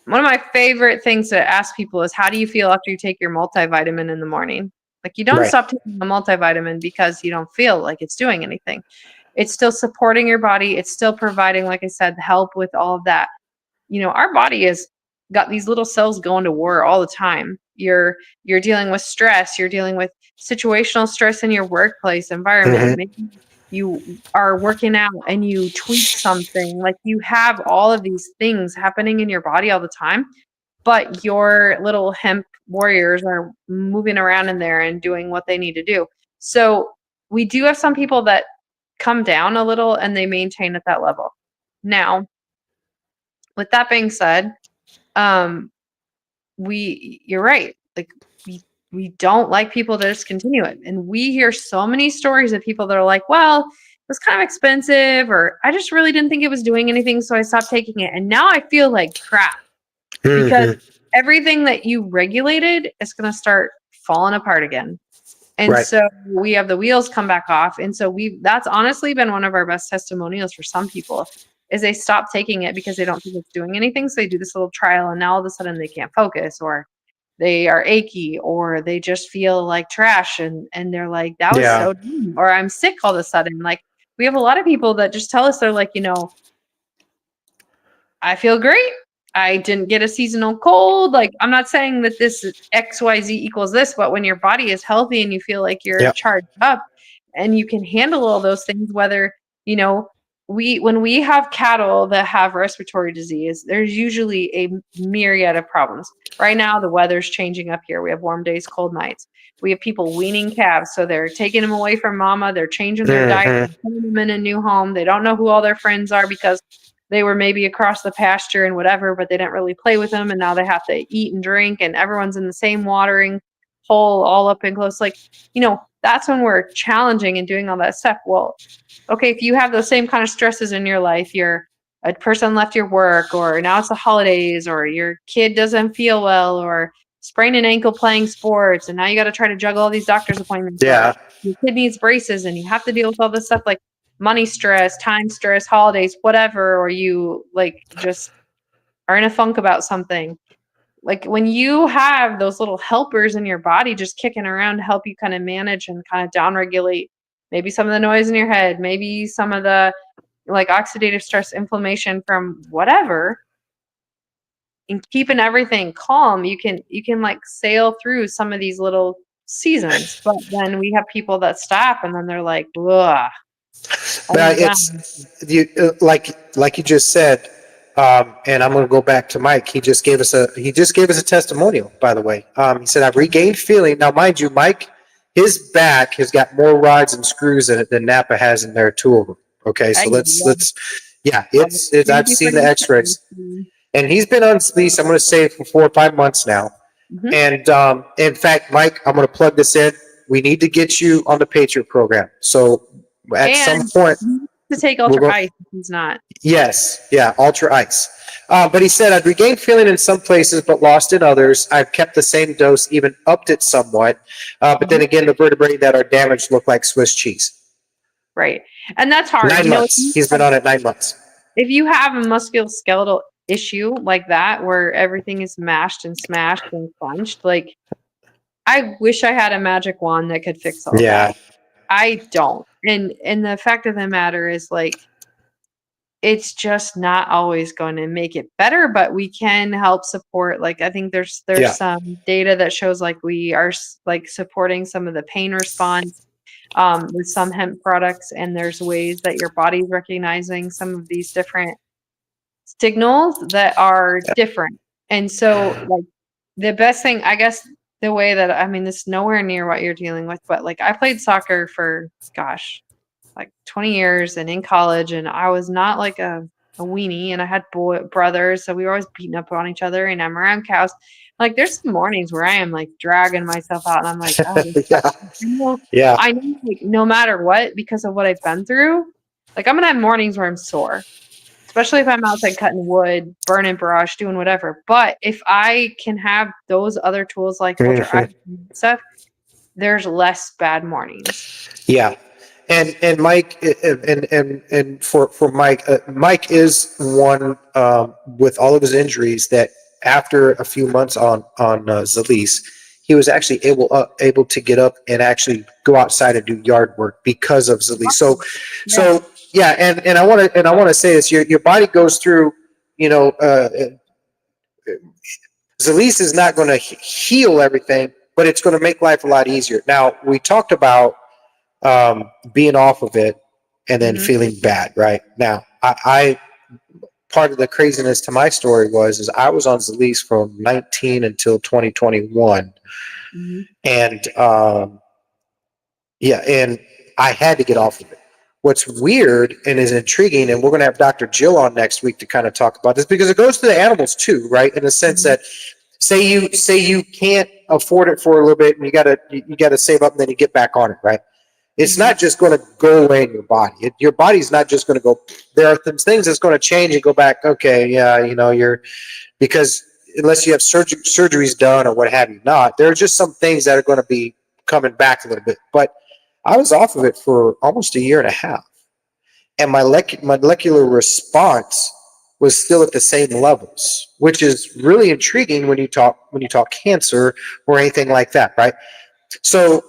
one of my favorite things to ask people is, how do you feel after you take your multivitamin in the morning? Like, you don't stop taking a multivitamin because you don't feel like it's doing anything. It's still supporting your body. It's still providing, like I said, help with all of that. Our body has got these little cells going to war all the time. You're dealing with stress. You're dealing with situational stress in your workplace environment. Maybe you are working out and you tweak something. Like, you have all of these things happening in your body all the time, but your little hemp warriors are moving around in there and doing what they need to do. So we do have some people that come down a little and they maintain at that level. Now, with that being said, you're right. Like, we don't like people to discontinue it. And we hear so many stories of people that are like, well, it was kind of expensive, or I just really didn't think it was doing anything, so I stopped taking it. And now I feel like crap because everything that you regulated is going to start falling apart again. And so we have the wheels come back off. And so that's honestly been one of our best testimonials for some people, is they stop taking it because they don't think it's doing anything. So they do this little trial and now all of a sudden they can't focus, or they are achy, or they just feel like trash. And they're like, that was so dumb. Or I'm sick all of a sudden. Like, we have a lot of people that just tell us, they're like, I feel great. I didn't get a seasonal cold. Like, I'm not saying that this is XYZ equals this, but when your body is healthy and you feel like you're charged up and you can handle all those things, whether, when we have cattle that have respiratory disease, there's usually a myriad of problems. Right now, the weather's changing up here. We have warm days, cold nights. We have people weaning calves. So they're taking them away from mama. They're changing their diet, putting them in a new home. They don't know who all their friends are because they were maybe across the pasture and whatever, but they didn't really play with them. And now they have to eat and drink, and everyone's in the same watering hole, all up and close. Like, that's when we're challenging and doing all that stuff. Well, okay, if you have those same kind of stresses in your life, you're a person left your work, or now it's the holidays, or your kid doesn't feel well, or sprained an ankle playing sports, and now you got to try to juggle all these doctor's appointments. Your kid needs braces and you have to deal with all this stuff, like money stress, time stress, holidays, whatever, or you like just are in a funk about something. Like, when you have those little helpers in your body just kicking around to help you kind of manage and kind of downregulate maybe some of the noise in your head, maybe some of the like oxidative stress, inflammation from whatever, and keeping everything calm, you can like sail through some of these little seasons. But then we have people that stop and then they're like, ugh, Now I'm done. you like you just said, and I'm going to go back to Mike. He just gave us a testimonial. By the way, he said I've regained feeling. Now, mind you, Mike, his back has got more rods and screws in it than Napa has in their two of them. Okay, so let's yeah, it's I've Thank you for seen the the X-rays, information. and he's been on Zilis, I'm going to say, for 4 or 5 months now. Mhm. And in fact, Mike, I'm going to plug this in. We need to get you on the Patriot program. So at some And point, to take we'll Ultra go. Ice, he's not. Yes, yeah, Ultra Ice. But he said, I've regained feeling in some places, but lost in others. I've kept the same dose, even upped it somewhat. But then again, the vertebrae that are damaged look like Swiss cheese. Right. And that's hard. 9 You know, months. He's been on it 9 months. if you have a musculoskeletal issue like that, where everything is mashed and smashed and crunched, like, I wish I had a magic wand that could fix all Yeah. that. I don't. And the fact of the matter is, like, it's just not always going to make it better, but we can help support. Like, I think there's Yeah. some data that shows like we are like supporting some of the pain response with some hemp products, and there's ways that your body's recognizing some of these different signals that are different. And so, like, the best thing, I guess, the way that, I mean, this is nowhere near what you're dealing with, but like, I played soccer for, gosh, like 20 years and in college, and I was not like a weenie, and I had brothers, so we were always beating up on each other, and I'm around cows. Like, there's some mornings where I am like dragging myself out, and I'm like, oh, Yeah. Yeah. I know, like, no matter what, because of what I've been through, like, I'm gonna have mornings where I'm sore, especially if I'm outside cutting wood, burning brush, doing whatever. But if I can have those other tools like Ultra Mhm. Ice and stuff, there's less bad mornings. Yeah. And Mike and for Mike, Mike is one with all of his injuries that after a few months on Zilis, he was actually able to get up and actually go outside and do yard work because of Zilis. So yeah, and I want to say this: your body goes through, you know, Zilis is not going to heal everything, but it's going to make life a lot easier. Now, we talked about being off of it and then feeling bad, right? Now, I part of the craziness to my story is I was on Zilis from 19 until 2021, and yeah, and I had to get off of it. What's weird and is intriguing, and we're going to have Dr. Jill on next week to kind of talk about this because it goes to the animals too, right? In the sense that say you can't afford it for a little bit and you gotta save up and then you get back on it, right? It's not just going to go away in your body. Your body's not just going to go. There are things that's going to change and go back. Okay, yeah, you know, because unless you have surgeries done or what have you not, there are just some things that are going to be coming back a little bit. But I was off of it for almost a year and a half, and my molecular response was still at the same levels, which is really intriguing when you talk cancer or anything like that, right? So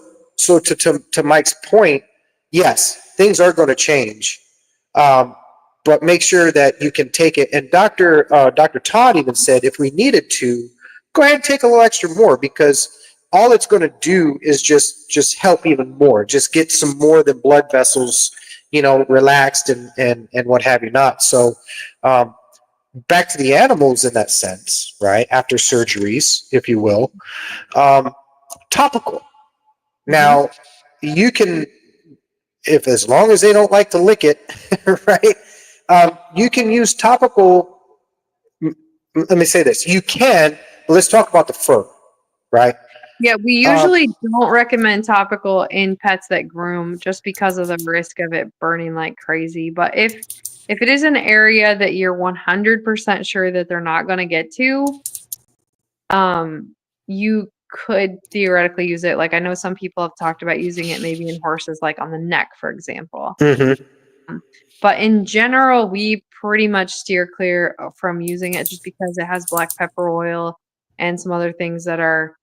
to Mike's point, yes, things are going to change, but make sure that you can take it. And Dr. Todd even said if we needed to, go ahead and take a little extra more because all it's going to do is just help even more, just get some more of the blood vessels, you know, relaxed and what have you not. So back to the animals in that sense, right? After surgeries, if you will, topical. Now, you can, if as long as they don't like to lick it, right? You can use topical. Let me say this: you can. But let's talk about the fur, right? Yeah, we usually don't recommend topical in pets that groom just because of the risk of it burning like crazy. But if it is an area that you're 100% sure that they're not going to get to, you could theoretically use it. Like, I know some people have talked about using it maybe in horses, like on the neck, for example. But in general, we pretty much steer clear from using it just because it has black pepper oil and some other things that are,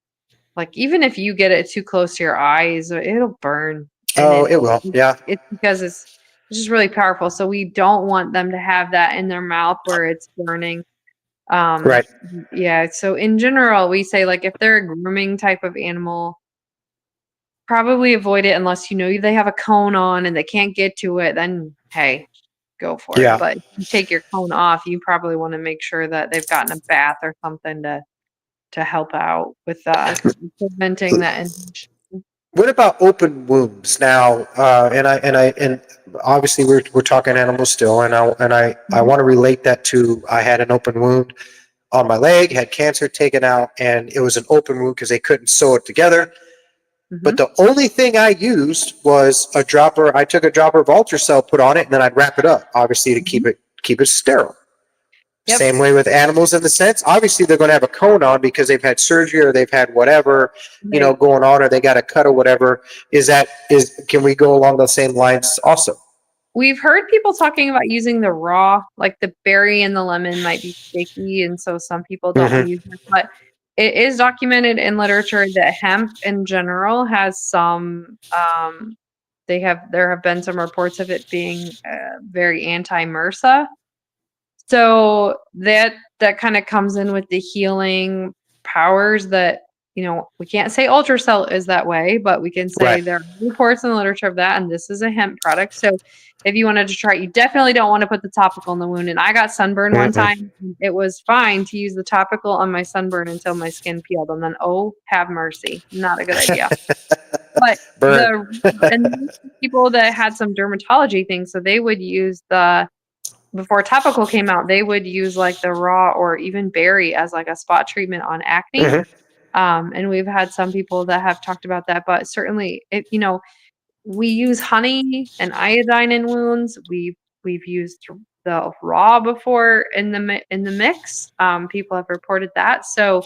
like, even if you get it too close to your eyes, it'll burn. And Oh, it will. Yeah. it's because which is really powerful. So we don't want them to have that in their mouth where it's burning. Right. Yeah. So in general, we say like if they're a grooming type of animal, probably avoid it unless you know they have a cone on and they can't get to it. Then hey, go for it. Yeah. But if you take your cone off, you probably want to make sure that they've gotten a bath or something to help out with preventing that infection. What about open wounds now? And obviously we're talking animals still, and I Mhm. want to relate that to I had an open wound on my leg, had cancer taken out, and it was an open wound because they couldn't sew it together. But Mhm. the only thing I used was a dropper. I took a dropper of ultracell, put on it, and then I'd wrap it up, obviously to Mhm. keep it sterile. Yep. Same way with animals in the sense. Obviously, they're going to have a cone on because they've had surgery or they've had whatever, Right. going on, or they got a cut or whatever. Can we go along those same lines also? We've heard people talking about using the raw, like the berry and the lemon might be sticky, and so some people don't Mm-hmm. use it. But it is documented in literature that hemp in general has some. There have been some reports of it being very anti-MRSA. So that kind of comes in with the healing powers that, we can't say ultrasound is that way, but we can say Right. there are reports in the literature of that, and this is a hemp product. So if you wanted to try it, you definitely don't want to put the topical in the wound. And I got sunburn one Mm-mm. time. It was fine to use the topical on my sunburn until my skin peeled, and then oh, have mercy, not a good idea. But Burn. and people that had some dermatology things, so they would use before topical came out, they would use like the raw or even berry as like a spot treatment on acne. Mm-hmm. And we've had some people that have talked about that, but certainly if we use honey and iodine in wounds. We've used the raw before in the mix. People have reported that. So,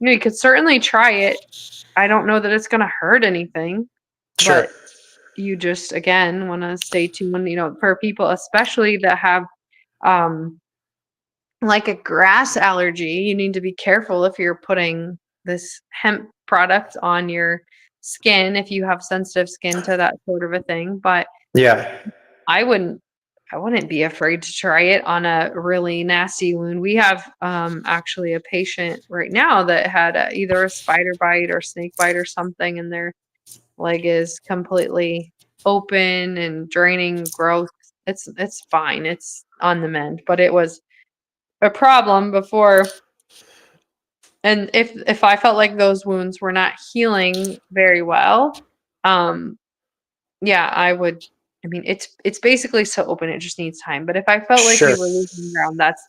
you could certainly try it. I don't know that it's going to hurt anything, Sure. but you just again want to stay tuned, for people especially that have um like a grass allergy. You need to be careful if you're putting this hemp product on your skin if you have sensitive skin to that sort of a thing. But Yeah. I wouldn't I wouldn't be afraid to try it on a really nasty wound. We have actually a patient right now that had either a spider bite or snake bite or something, and their leg is completely open and draining growth. It's fine. It's on the mend, but it was a problem before. And if I felt like those wounds were not healing very well, um, yeah, I would. I mean, it's basically so open; it just needs time. But if I felt like we Sure. were losing ground, that's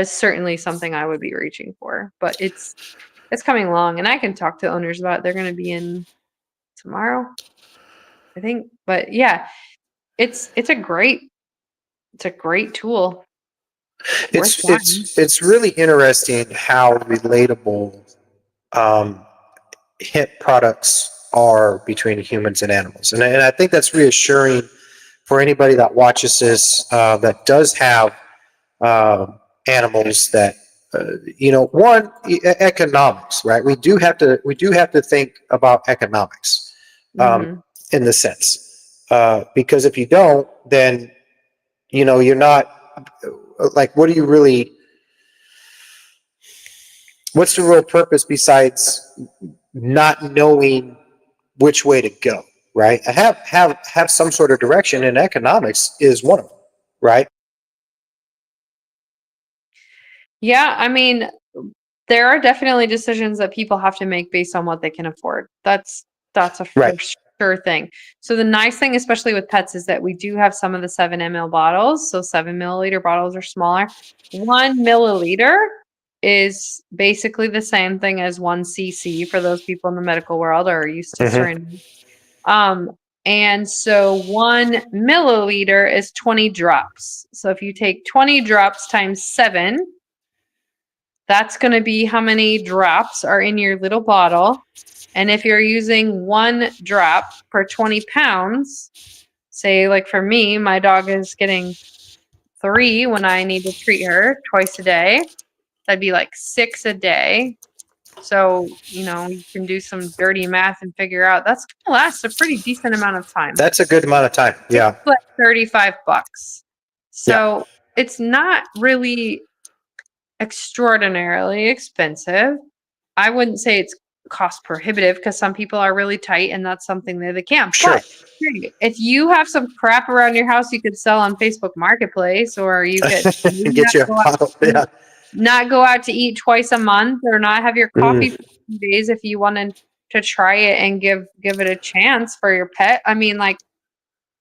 certainly something I would be reaching for. But it's coming along, and I can talk to owners about it. They're going to be in tomorrow, I think. But yeah, it's a great tool, worth It's trying. it's it's really interesting how relatable um, hemp products are between humans and animals, and I think that's reassuring for anybody that watches this that does have uh, animals that one economics, right? We do have to think about economics um, Hmm. in the sense because if you don't, then you're not like what do you really what's the real purpose besides not knowing which way to go, right? Have some sort of direction, and economics is one of them, right? Yeah, I mean, there are definitely decisions that people have to make based on what they can afford. That's a for Right. sure thing. So the nice thing, especially with pets, is that we do have some of the 7 ml bottles. So 7 milliliter bottles are smaller. 1 milliliter is basically the same thing as 1 cc for those people in the medical world or are used to Mm-hmm. syringes. Um, and so 1 milliliter is 20 drops. So if you take 20 drops times 7, that's going to be how many drops are in your little bottle. And if you're using 1 drop per 20 pounds, say like for me, my dog is getting 3 when I need to treat her twice a day. That'd be like 6 a day. So, you can do some dirty math and figure out that's going to last a pretty decent amount of time. That's a good amount of time. Yeah. It's like $35. Yeah. So it's not really extraordinarily expensive. I wouldn't say it's cost prohibitive because some people are really tight and that's something that they can't. Sure. But if you have some crap around your house you could sell on Facebook Marketplace, or you could Get you a bottle. Yeah. not go out to eat twice a month, or not have your coffee for 2 days if you wanted to try it and give it a chance for your pet. I mean, like,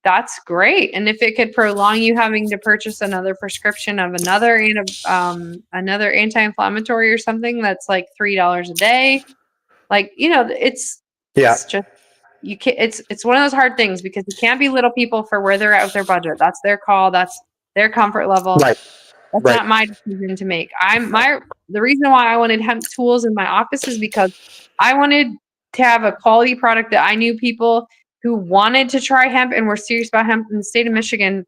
that's great. And if it could prolong you having to purchase another prescription of another anti-inflammatory or something that's like $3 a day, like, it's just you can't. It's one of those hard things because you can't be little people for where they're at with their budget. That's their call. That's their comfort level. Right. That's not my decision to make. The reason why I wanted hemp tools in my office is because I wanted to have a quality product that I knew people who wanted to try hemp and were serious about hemp. In the state of Michigan,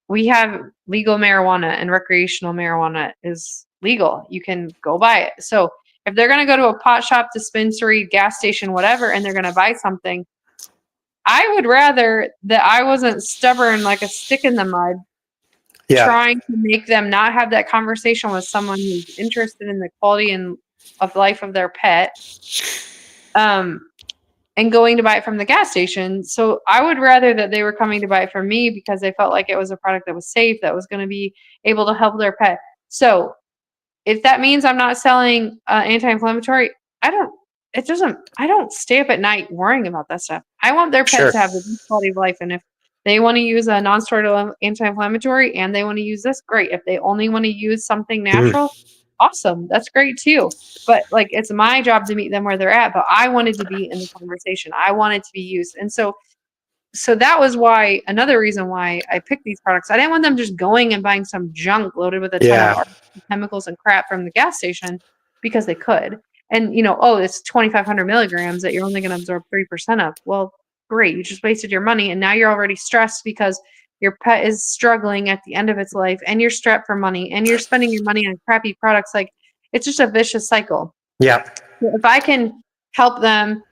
we have legal marijuana, and recreational marijuana is legal. You can go buy it. So if they're going to go to a pot shop, dispensary, gas station, whatever, and they're going to buy something, I would rather that I wasn't stubborn like a stick in the mud, trying to make them not have that conversation with someone who's interested in the quality of life of their pet, and going to buy it from the gas station. So I would rather that they were coming to buy it from me because they felt like it was a product that was safe, that was going to be able to help their pet. So if that means I'm not selling anti-inflammatory, I don't stay up at night worrying about that stuff. I want their pet to have the best quality of life. And if they want to use a non-steroidal anti-inflammatory and they want to use this, great. If they only want to use something natural, awesome. That's great too. But like, it's my job to meet them where they're at, but I wanted to be in the conversation. I wanted to be used. And so that was another reason why I picked these products. I didn't want them just going and buying some junk loaded with a ton of artificial chemicals and crap from the gas station because they could. And, it's 2,500 milligrams that you're only going to absorb 3% of. Well, great. You just wasted your money. And now you're already stressed because your pet is struggling at the end of its life and you're strapped for money and you're spending your money on crappy products. Like, it's just a vicious cycle. Yeah. If I can help them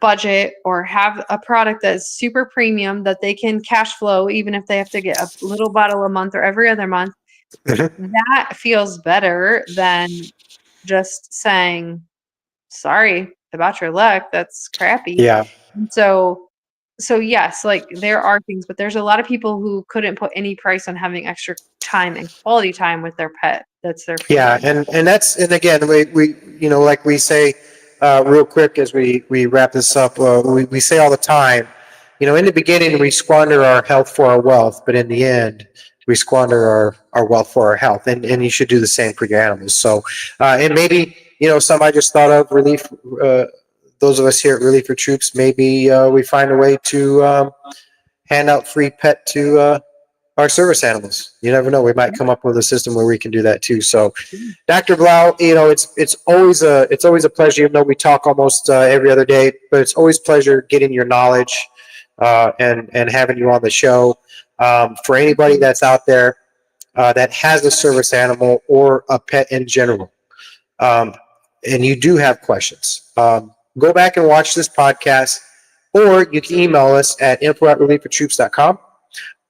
budget or have a product that's super premium that they can cash flow, even if they have to get a little bottle a month or every other month, that feels better than just saying, sorry about your luck. That's crappy. Yeah. And so yes, like, there are things, but there's a lot of people who couldn't put any price on having extra time and quality time with their pet. That's their family. Yeah. And again, we like we say, real quick as we wrap this up, we say all the time, in the beginning we squander our health for our wealth, but in the end we squander our wealth for our health, and you should do the same for your animals. So and maybe some I just thought of relief, those of us here at Relief for Troops, maybe we find a way to hand out free pet to our service animals. You never know. We might come up with a system where we can do that too. So, Dr. Blough, it's always a pleasure. Even though we talk almost every other day, but it's always a pleasure getting your knowledge and having you on the show. For anybody that's out there that has a service animal or a pet in general, and you do have questions, go back and watch this podcast, or you can email us at info@relieffortroops.com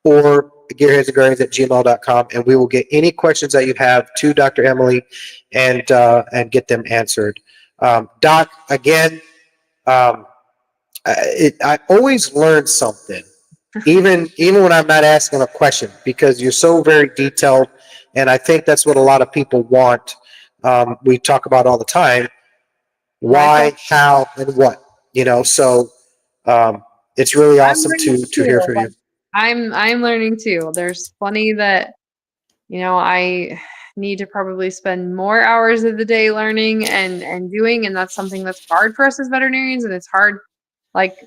or Gearheads and Guardians at gmail.com, and we will get any questions that you have to Dr. Emilie and get them answered. Doc, again, I always learn something, even when I'm not asking a question, because you're so very detailed, and I think that's what a lot of people want. We talk about all the time, why, how, and what, so it's really awesome to hear from you. I'm learning too. There's plenty that, I need to probably spend more hours of the day learning and doing, and that's something that's hard for us as veterinarians, and it's hard. Like,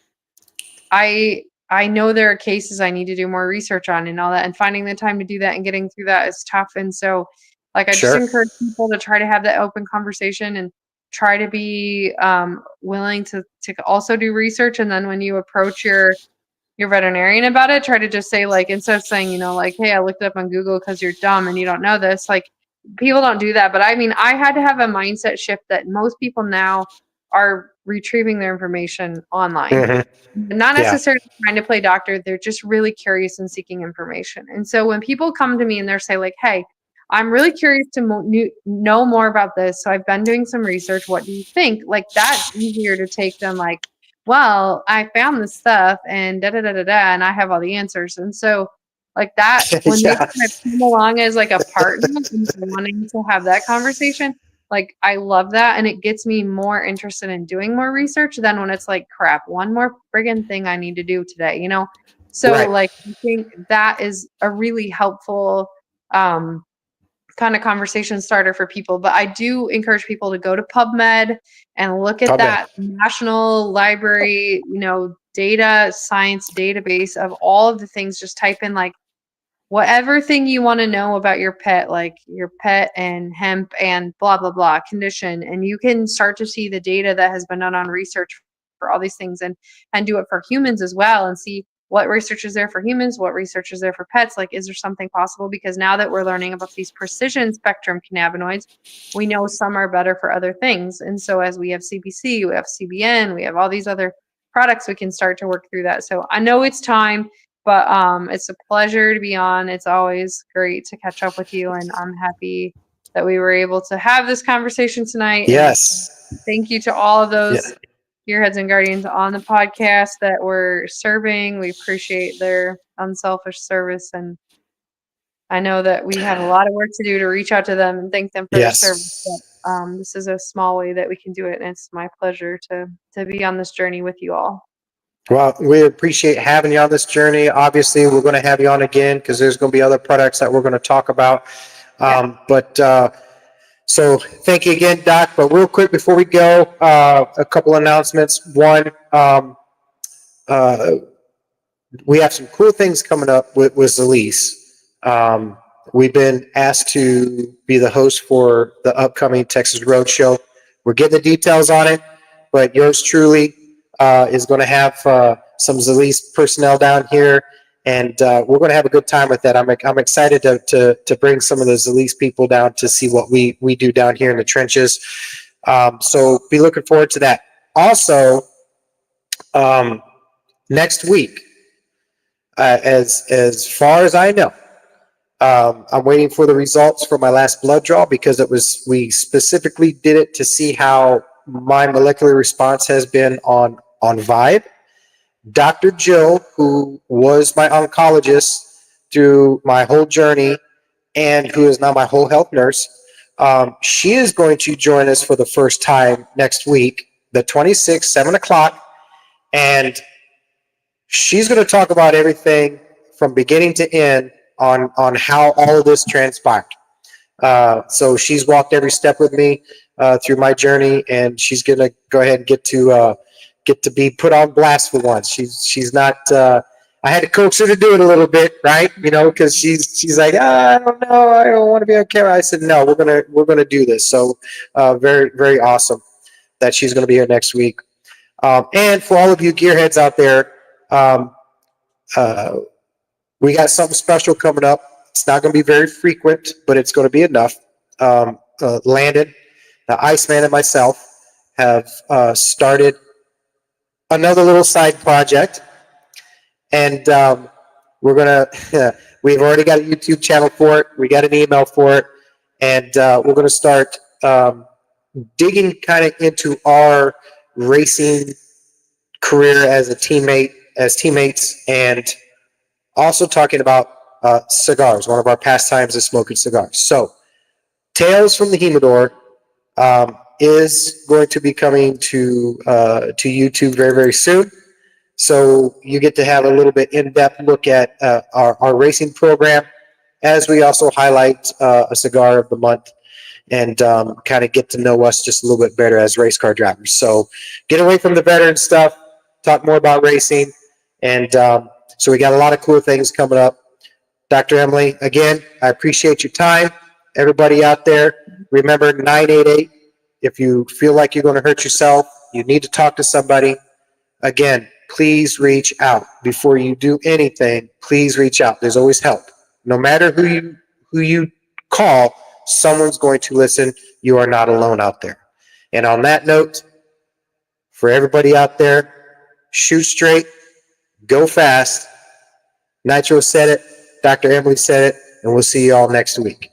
I know there are cases I need to do more research on and all that, and finding the time to do that and getting through that is tough. And so, like, I just encourage people to try to have that open conversation and try to be willing to also do research. And then when you approach your veterinarian about it, try to just say, like, instead of saying, like, hey, I looked it up on Google because you're dumb and you don't know this, like, people don't do that. But I mean, I had to have a mindset shift that most people now are retrieving their information online. Not Yeah. necessarily trying to play doctor. They're just really curious and seeking information. And so when people come to me and they're say like, hey, I'm really curious to know more about this. So I've been doing some research. What do you think? Like that's easier to take than like, well, I found this stuff and da da da da da, and I have all the answers. And so like that, when they Yeah. kind of come along as like a partner and wanting to have that conversation, like I love that, and it gets me more interested in doing more research than when it's like, crap, one more friggin' thing I need to do today, you know? So Right. like I think that is a really helpful kind of conversation starter for people. But I do encourage people to go to PubMed and look at PubMed. that National Library, you know, data science database of all of the things. Just type in like whatever thing you want to know about your pet, like your pet and hemp and blah, blah, blah condition. And you can start to see the data that has been done on research for all these things, and do it for humans as well, and see what research is there for humans, what research is there for pets. Like, is there something possible? Because now that we're learning about these precision spectrum cannabinoids, we know some are better for other things. And so as we have CBC, we have CBN, we have all these other products, we can start to work through that. So I know it's time, but it's a pleasure to be on. It's always great to catch up with you, and I'm happy that we were able to have this conversation tonight. Yes. And thank you to all of those Yeah. Gearheads and Guardians on the podcast that we're serving. We appreciate their unselfish service, and I know that we have a lot of work to do to reach out to them and thank them for their service. Yes. But this is a small way that we can do it, and it's my pleasure to be on this journey with you all. Well, we appreciate having you on this journey. Obviously, we're going to have you on again because there's going to be other products that we're going to talk about. So thank you again, Doc. But real quick before we go, a couple announcements. One, we have some cool things coming up with Zilis. We've been asked to be the host for the upcoming Texas Roadshow. We're getting the details on it, but yours truly is going to have some Zilis personnel down here, and we're going to have a good time with that. I'm excited to bring some of the Zilis people down to see what we do down here in the trenches. So be looking forward to that. Also, next week, as far as I know, I'm waiting for the results for my last blood draw because we specifically did it to see how my molecular response has been on Vibe. Dr. Jill, who was my oncologist through my whole journey and who is now my whole health nurse, she is going to join us for the first time next week, the 26th, 7 o'clock, and she's going to talk about everything from beginning to end on how all of this transpired. So she's walked every step with me through my journey, and she's going to go ahead and get to be put on blast for once. She's not. I had to coax her to do it a little bit, right? You know, because she's like, I don't know, I don't want to be on camera. I said, no, we're gonna do this. So very, very awesome that she's going to be here next week. And for all of you gearheads out there, we got something special coming up. It's not going to be very frequent, but it's going to be enough. Landon, the Iceman, and myself have started another little side project, and we're gonna. We've already got a YouTube channel for it. We got an email for it, and we're going to start digging kind of into our racing career as teammates, and also talking about cigars. One of our pastimes is smoking cigars. So, Tales from the Humidor is going to be coming to YouTube very, very soon. So you get to have a little bit in-depth look at our racing program, as we also highlight a cigar of the month and kind of get to know us just a little bit better as race car drivers. So get away from the veteran stuff, talk more about racing, and so we got a lot of cool things coming up. Dr. Emilie, again, I appreciate your time. Everybody out there, remember 988. If you feel like you're going to hurt yourself, you need to talk to somebody. Again, please reach out. Before you do anything, please reach out. There's always help. No matter who you call, someone's going to listen. You are not alone out there. And on that note, for everybody out there, shoot straight, go fast. Nitro said it, Dr. Emilie said it, and we'll see you all next week.